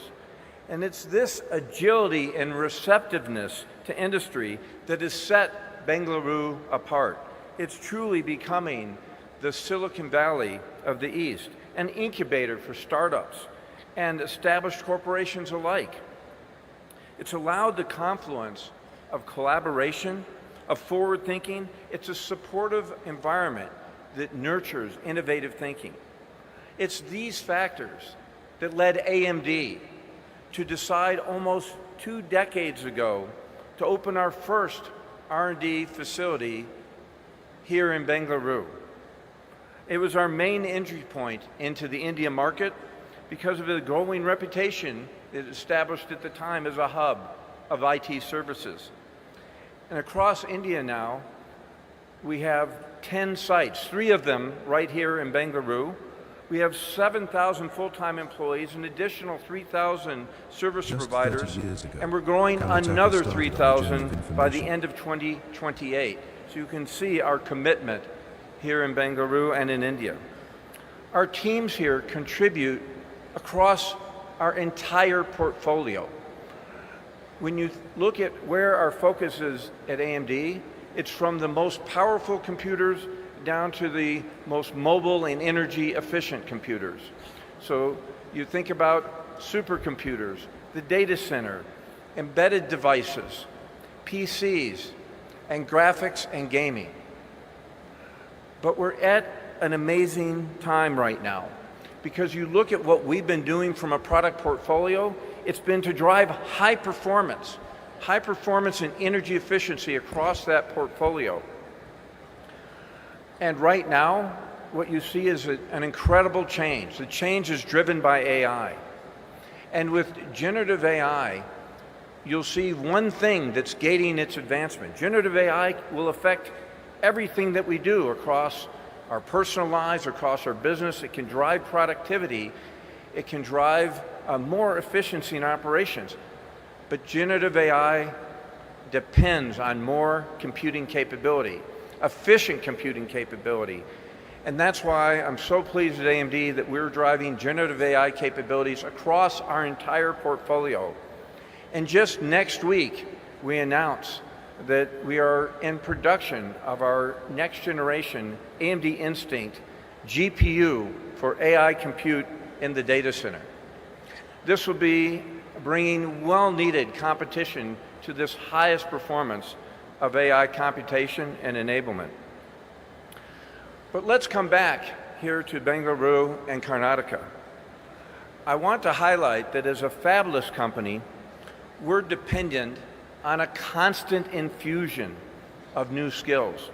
And it's this agility and receptiveness to industry that has set Bengaluru apart. It's truly becoming the Silicon Valley of the East, an incubator for startups and established corporations alike. It's allowed the confluence of collaboration, of forward thinking. It's a supportive environment that nurtures innovative thinking. It's these factors that led AMD to decide almost 2 decades ago to open our first R&D facility here in Bengaluru. It was our main entry point into the India market because of the growing reputation it established at the time as a hub of IT services. And across India now, we have 10 sites, 3 of them right here in Bengaluru. We have 7,000 full-time employees, an additional 3,000 service providers, and we're growing another 3,000 by the end of 2028. So you can see our commitment here in Bengaluru and in India. Our teams here contribute across our entire portfolio. When you look at where our focus is at AMD, it's from the most powerful computers down to the most mobile and energy efficient computers. So you think about supercomputers, the data center, embedded devices, PCs, and graphics and gaming. But we're at an amazing time right now, because you look at what we've been doing from a product portfolio, it's been to drive high performance and energy efficiency across that portfolio. And right now, what you see is an incredible change. The change is driven by AI. And with generative AI, you'll see one thing that's gating its advancement. Generative AI will affect everything that we do across our personal lives, across our business. It can drive productivity. It can drive more efficiency in operations. But generative AI depends on more computing capability, efficient computing capability. And that's why I'm so pleased at AMD that we're driving generative AI capabilities across our entire portfolio. And just next week, we announce that we are in production of our next generation AMD Instinct GPU for AI compute in the data center. This will be bringing well-needed competition to this highest performance of AI computation and enablement. But let's come back here to Bengaluru and Karnataka. I want to highlight that as a fabless company, we're dependent on a constant infusion of new skills.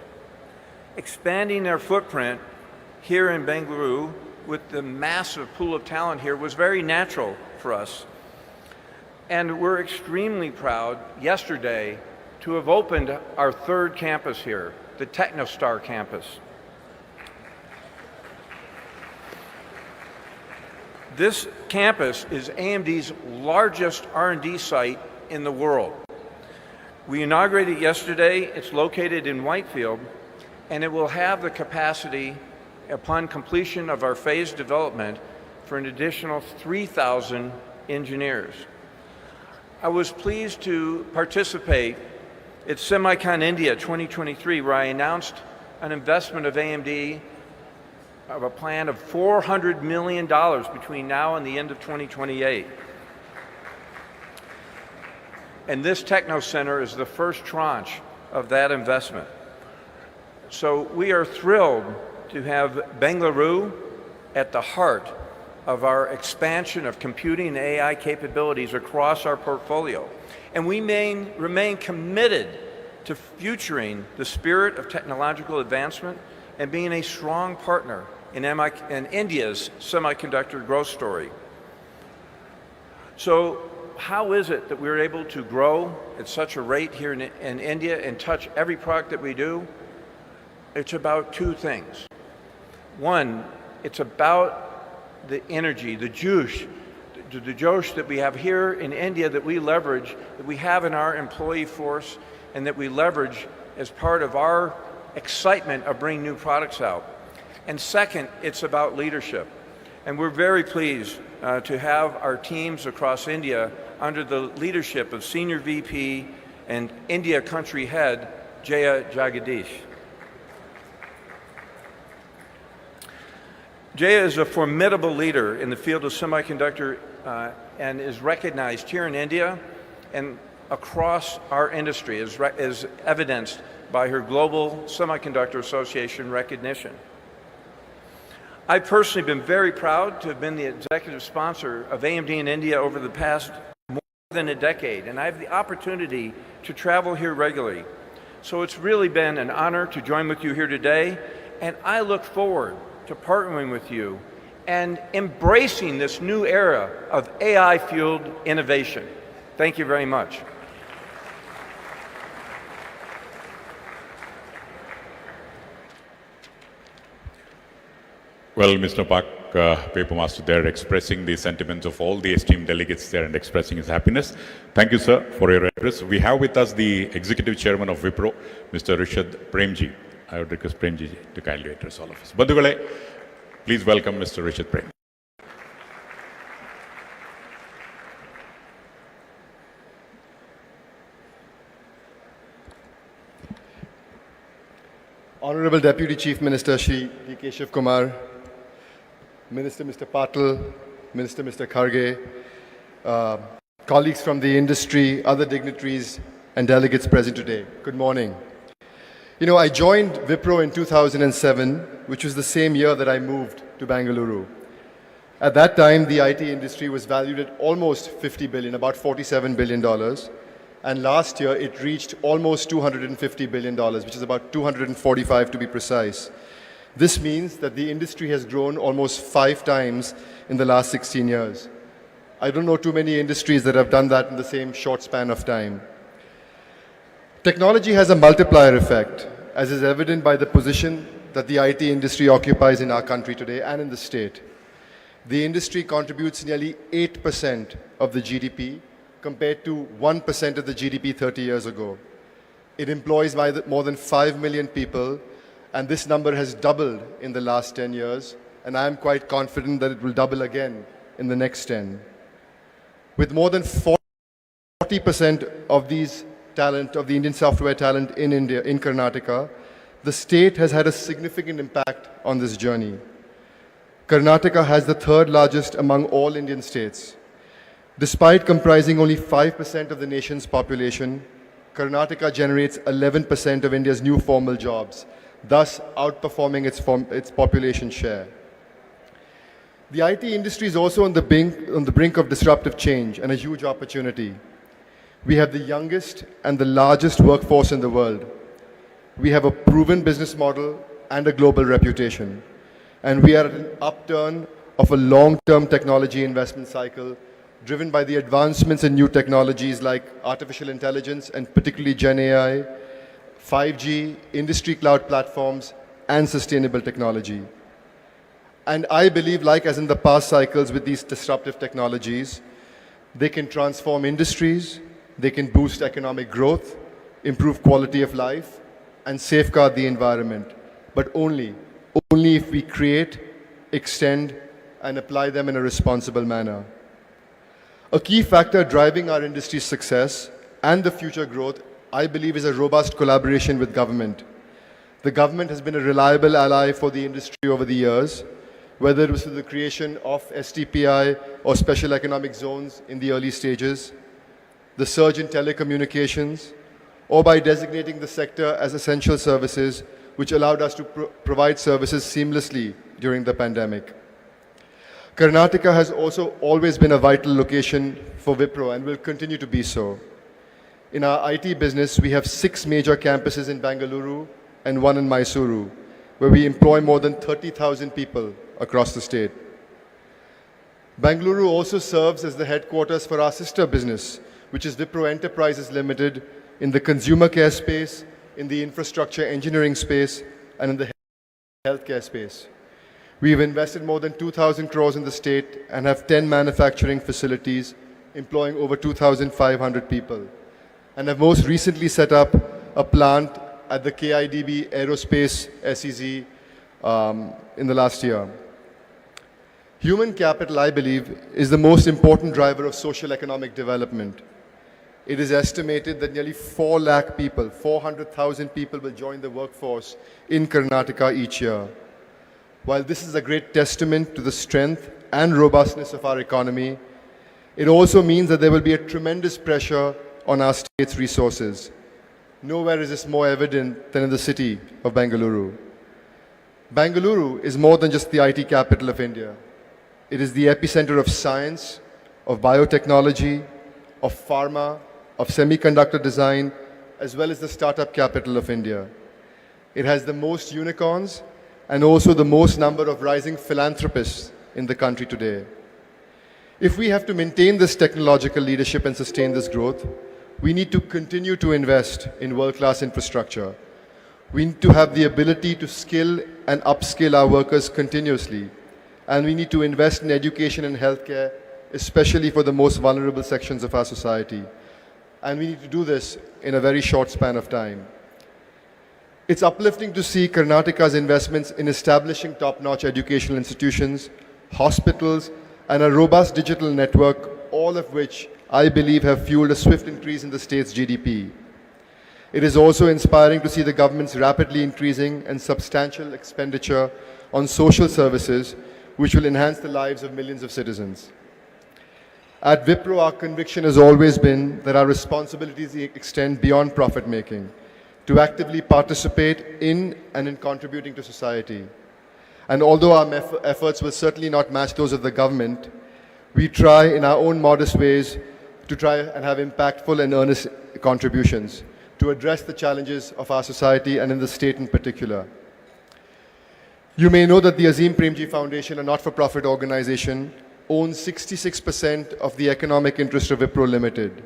Expanding our footprint here in Bengaluru with the massive pool of talent here was very natural for us. And we're extremely proud yesterday to have opened our third campus here, the TechnoStar campus. This campus is AMD's largest R&D site in the world. We inaugurated it yesterday. It's located in Whitefield, and it will have the capacity, upon completion of our phased development, for an additional 3,000 engineers. I was pleased to participate at SemiCon India 2023, where I announced an investment of AMD of a plan of $400 million between now and the end of 2028. And this Techno Center is the first tranche of that investment. So we are thrilled to have Bengaluru at the heart of our expansion of computing and AI capabilities across our portfolio. And we remain committed to futuring the spirit of technological advancement and being a strong partner in India's semiconductor growth story. So how is it that we're able to grow at such a rate here in India and touch every product that we do? It's about two things. One, it's about the energy, the josh that we have here in India that we leverage, that we have in our employee force, and that we leverage as part of our excitement of bringing new products out. And second, it's about leadership. And we're very pleased to have our teams across India under the leadership of Senior VP and India Country Head, Jaya Jagadish. Jaya is a formidable leader in the field of semiconductor and is recognized here in India and across our industry, as evidenced by her Global Semiconductor Association recognition. I've personally been very proud to have been the executive sponsor of AMD in India over the past more than a decade, and I have the opportunity to travel here regularly. So it's really been an honor to join with you here today, and I look forward to partnering with you and embracing this new era of AI-fueled innovation. Thank you very much. Well, Mr. Pak, Paper Master there expressing the sentiments of all the esteemed delegates there and expressing his happiness. Thank you, sir, for your address. We have with us the Executive Chairman of Wipro, Mr. Rishad Premji. I would request Premji to kindly address all of us. Bandhugale, please welcome Mr. Rishad Prem. Honorable Deputy Chief Minister Shri D. Keshav Kumar, Minister Mr. Patil, Minister Mr. Kharge, colleagues from the industry, other dignitaries and delegates present today. Good morning. You know, I joined Wipro in 2007, which was the same year that I moved to Bengaluru. At that time, the IT industry was valued at almost 50 billion, about $47 billion. And last year, it reached almost $250 billion, which is about 245 to be precise. This means that the industry has grown almost 5 times in the last 16 years. I don't know too many industries that have done that in the same short span of time. Technology has a multiplier effect, as is evident by the position that the IT industry occupies in our country today and in the state. The industry contributes nearly 8% of the GDP, compared to 1% of the GDP 30 years ago. It employs more than 5 million people, and this number has doubled in the last 10 years, and I am quite confident that it will double again in the next 10. With more than 40% of these talent, of the Indian software talent in India, in Karnataka, the state has had a significant impact on this journey. Karnataka has the 3rd largest among all Indian states. Despite comprising only 5% of the nation's population, Karnataka generates 11% of India's new formal jobs, thus outperforming its population share. The IT industry is also on the brink of disruptive change and a huge opportunity. We have the youngest and the largest workforce in the world. We have a proven business model and a global reputation. And we are at an upturn of a long-term technology investment cycle driven by the advancements in new technologies like artificial intelligence and particularly Gen AI, 5G, industry cloud platforms, and sustainable technology. And I believe, like as in the past cycles with these disruptive technologies, they can transform industries, they can boost economic growth, improve quality of life, and safeguard the environment, but only if we create, extend, and apply them in a responsible manner. A key factor driving our industry's success and the future growth, I believe, is a robust collaboration with government. The government has been a reliable ally for the industry over the years, whether it was through the creation of STPI or special economic zones in the early stages, the surge in telecommunications, or by designating the sector as essential services, which allowed us to provide services seamlessly during the pandemic. Karnataka has also always been a vital location for Wipro and will continue to be so. In our IT business, we have 6 major campuses in Bengaluru and 1 in Mysuru, where we employ more than 30,000 people across the state. Bengaluru also serves as the headquarters for our sister business, which is Wipro Enterprises Limited, in the consumer care space, in the infrastructure engineering space, and in the healthcare space. We have invested more than 2,000 crores in the state and have 10 manufacturing facilities employing over 2,500 people, and have most recently set up a plant at the KIDB Aerospace SEZ in the last year. Human capital, I believe, is the most important driver of social economic development. It is estimated that nearly 4 lakh people, 400,000 people will join the workforce in Karnataka each year. While this is a great testament to the strength and robustness of our economy, it also means that there will be a tremendous pressure on our state's resources. Nowhere is this more evident than in the city of Bengaluru. Bengaluru is more than just the IT capital of India. It is the epicenter of science, of biotechnology, of pharma, of semiconductor design, as well as the startup capital of India. It has the most unicorns and also the most number of rising philanthropists in the country today. If we have to maintain this technological leadership and sustain this growth, we need to continue to invest in world-class infrastructure. We need to have the ability to skill and upskill our workers continuously. And we need to invest in education and healthcare, especially for the most vulnerable sections of our society. And we need to do this in a very short span of time. It's uplifting to see Karnataka's investments in establishing top-notch educational institutions, hospitals, and a robust digital network, all of which I believe have fueled a swift increase in the state's GDP. It is also inspiring to see the government's rapidly increasing and substantial expenditure on social services, which will enhance the lives of millions of citizens. At Wipro, our conviction has always been that our responsibilities extend beyond profit making, to actively participate in and in contributing to society. And although our efforts will certainly not match those of the government, we try in our own modest ways to try and have impactful and earnest contributions to address the challenges of our society and in the state in particular. You may know that the Azim Premji Foundation, a not-for-profit organization, owns 66% of the economic interest of Wipro Limited.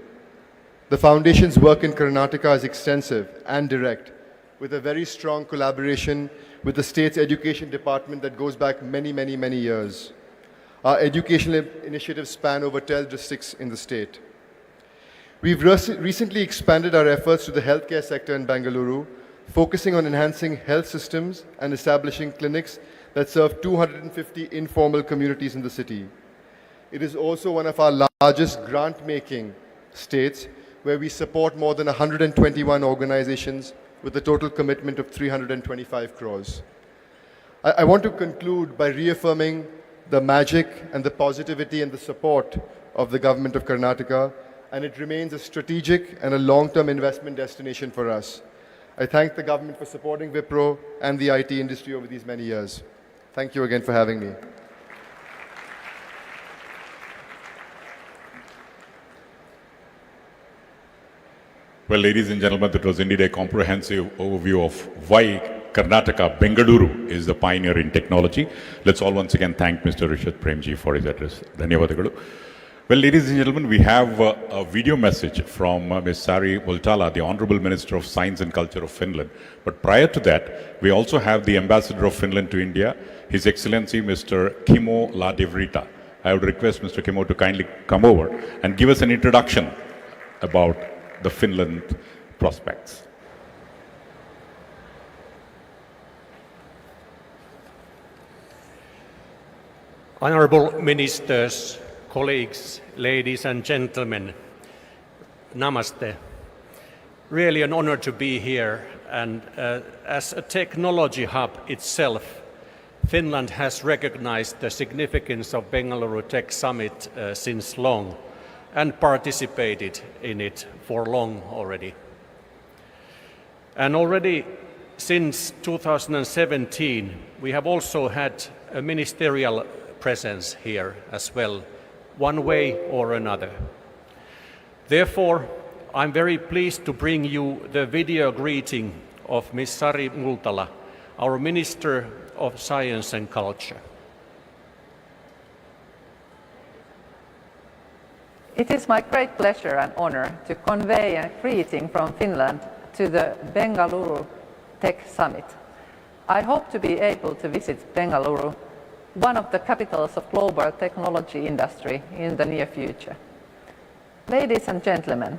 The foundation's work in Karnataka is extensive and direct, with a very strong collaboration with the state's education department that goes back many, many, many years. Our educational initiatives span over 12 districts in the state. We've recently expanded our efforts to the healthcare sector in Bengaluru, focusing on enhancing health systems and establishing clinics that serve 250 informal communities in the city. It is also one of our largest grant-making states, where we support more than 121 organizations with a total commitment of 325 crores. I want to conclude by reaffirming the magic and the positivity and the support of the government of Karnataka, and it remains a strategic and a long-term investment destination for us. I thank the government for supporting Wipro and the IT industry over these many years. Thank you again for having me. Well, ladies and gentlemen, that was indeed a comprehensive overview of why Karnataka, Bengaluru is the pioneer in technology. Let's all once again thank Mr. Rishad Premji for his address. Dhanyavadagalu. Well, ladies and gentlemen, we have a video message from Ms. Sari Multala, the Honorable Minister of Science and Culture of Finland. But prior to that, we also have the Ambassador of Finland to India, His Excellency Mr. Kimmo Ladivrita. I would request Mr. Kimmo to kindly come over and give us an introduction about the Finland prospects. Honorable Ministers, colleagues, ladies and gentlemen, namaste. Really an honor to be here, and as a technology hub itself, Finland has recognized the significance of Bengaluru Tech Summit since long and participated in it for long already. And already since 2017, we have also had a ministerial presence here as well, one way or another. Therefore, I'm very pleased to bring you the video greeting of Ms. Sari Multala, our Minister of Science and Culture. It is my great pleasure and honor to convey a greeting from Finland to the Bengaluru Tech Summit. I hope to be able to visit Bengaluru, one of the capitals of global technology industry, in the near future. Ladies and gentlemen,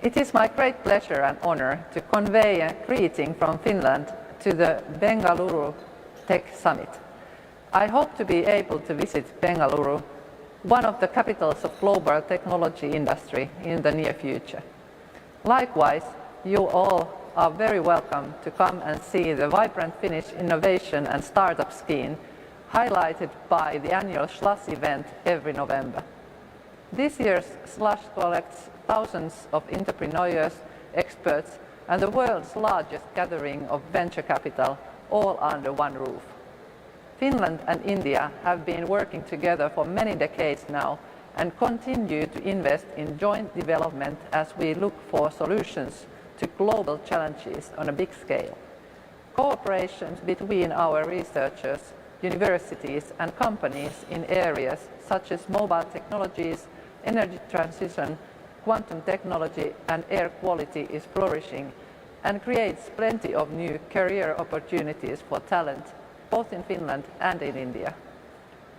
it is my great pleasure and honor to convey a greeting from Finland to the Bengaluru Tech Summit. I hope to be able to visit Bengaluru, one of the capitals of global technology industry, in the near future. Likewise, you all are very welcome to come and see the vibrant Finnish innovation and startup scene, highlighted by the annual Slush event every November. This year's Slush collects thousands of entrepreneurs, experts, and the world's largest gathering of venture capital, all under one roof. Finland and India have been working together for many decades now and continue to invest in joint development as we look for solutions to global challenges on a big scale. Cooperation between our researchers, universities and companies in areas such as mobile technologies, energy transition, quantum technology and air quality is flourishing and creates plenty of new career opportunities for talent, both in Finland and in India.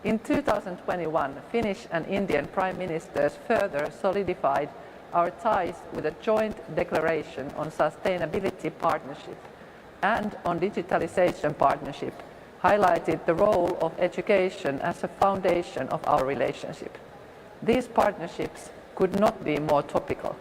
In 2021, Finnish and Indian Prime Ministers further solidified our ties with a joint declaration on sustainability partnership and on digitalization partnership, highlighted the role of education as a foundation of our relationship. These partnerships could not be more topical.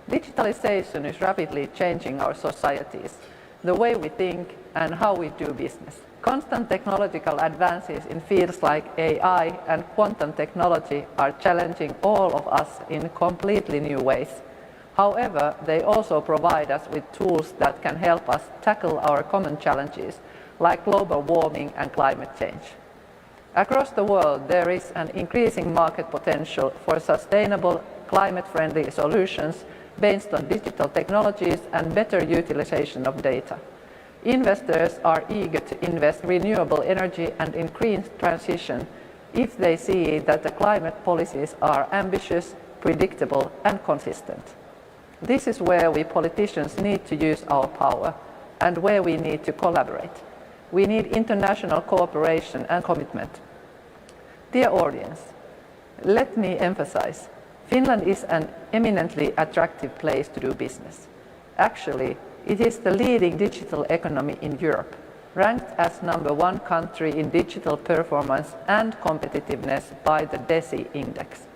Digitalization is rapidly changing our societies, the way we think and how we do business. Constant technological advances in fields like AI and quantum technology are challenging all of us in completely new ways. However, they also provide us with tools that can help us tackle our common challenges, like global warming and climate change. Across the world, there is an increasing market potential for sustainable, climate-friendly solutions based on digital technologies and better utilization of data. Investors are eager to invest in renewable energy and in green transition if they see that the climate policies are ambitious, predictable, and consistent. This is where we politicians need to use our power and where we need to collaborate. We need international cooperation and commitment. Dear audience, let me emphasize, Finland is an eminently attractive place to do business. Actually, it is the leading digital economy in Europe, ranked as #1 country in digital performance and competitiveness by the DESI index.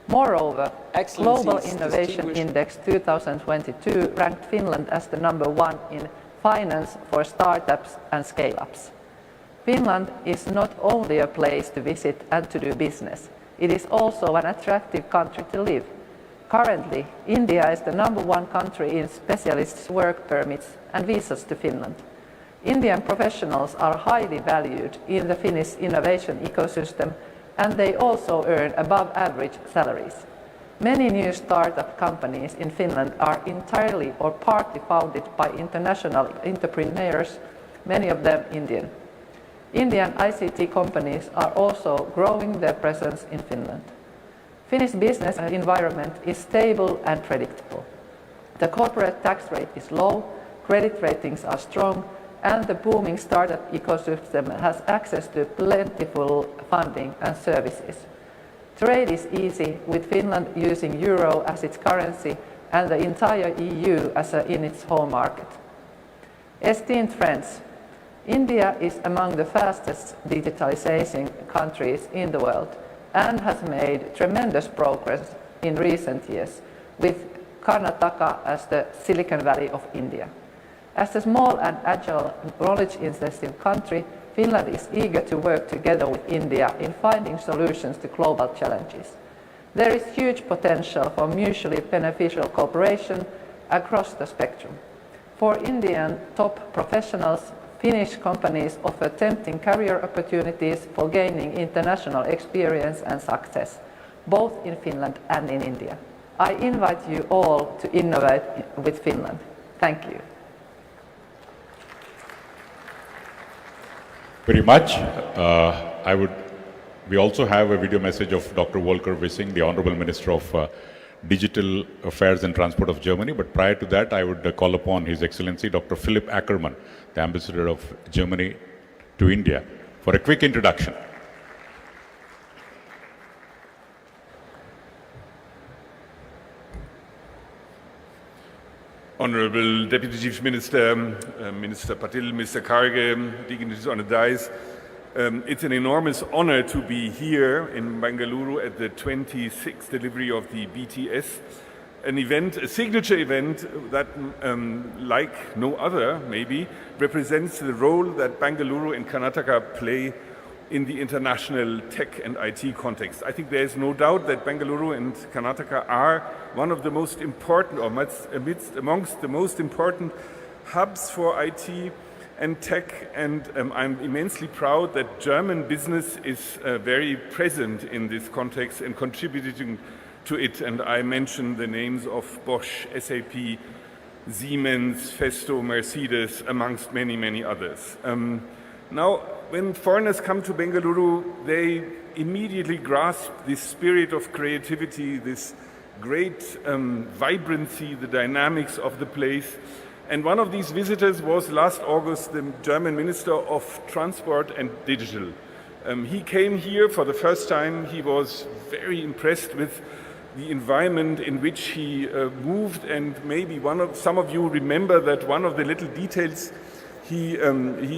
Moreover, Global Innovation Index 2022 ranked Finland as the #1 in finance for startups and scale-ups. Finland is not only a place to visit and to do business, it is also an attractive country to live. Currently, India is the #1 country in specialists' work permits and visas to Finland. Indian professionals are highly valued in the Finnish innovation ecosystem, and they also earn above average salaries. Many new startup companies in Finland are entirely or partly founded by international entrepreneurs, many of them Indian. Indian ICT companies are also growing their presence in Finland. Finnish business environment is stable and predictable. The corporate tax rate is low, credit ratings are strong, and the booming startup ecosystem has access to plentiful funding and services. Trade is easy, with Finland using euro as its currency and the entire EU in its home market. Esteemed friends, India is among the fastest digitalization countries in the world and has made tremendous progress in recent years, with Karnataka as the Silicon Valley of India. As a small and agile, knowledge-intensive country, Finland is eager to work together with India in finding solutions to global challenges. There is huge potential for mutually beneficial cooperation across the spectrum. For Indian top professionals, Finnish companies offer tempting career opportunities for gaining international experience and success, both in Finland and in India. I invite you all to innovate with Finland. Thank you. Very much. We also have a video message of Dr. Volker Wissing, the Honorable Minister of Digital Affairs and Transport of Germany. But prior to that, I would call upon His Excellency Dr. Philipp Ackermann, the Ambassador of Germany to India, for a quick introduction. Honorable Deputy Chief Minister, Minister Patil, Mr. Karge, dignitaries on the dais, it's an enormous honor to be here in Bengaluru at the 26th delivery of the BTS, an event, a signature event that, like no other maybe, represents the role that Bengaluru and Karnataka play in the international tech and IT context. I think there is no doubt that Bengaluru and Karnataka are one of the most important, or amongst the most important hubs for IT and tech, and I'm immensely proud that German business is very present in this context and contributing to it. And I mention the names of Bosch, SAP, Siemens, Festo, Mercedes, amongst many, many others. Now, when foreigners come to Bengaluru, they immediately grasp this spirit of creativity, this great vibrancy, the dynamics of the place. And one of these visitors was last August the German Minister of Transport and Digital. He came here for the first time. He was very impressed with the environment in which he moved, and maybe some of you remember that one of the little details he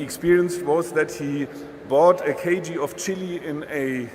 experienced was that he bought a kg of chili in a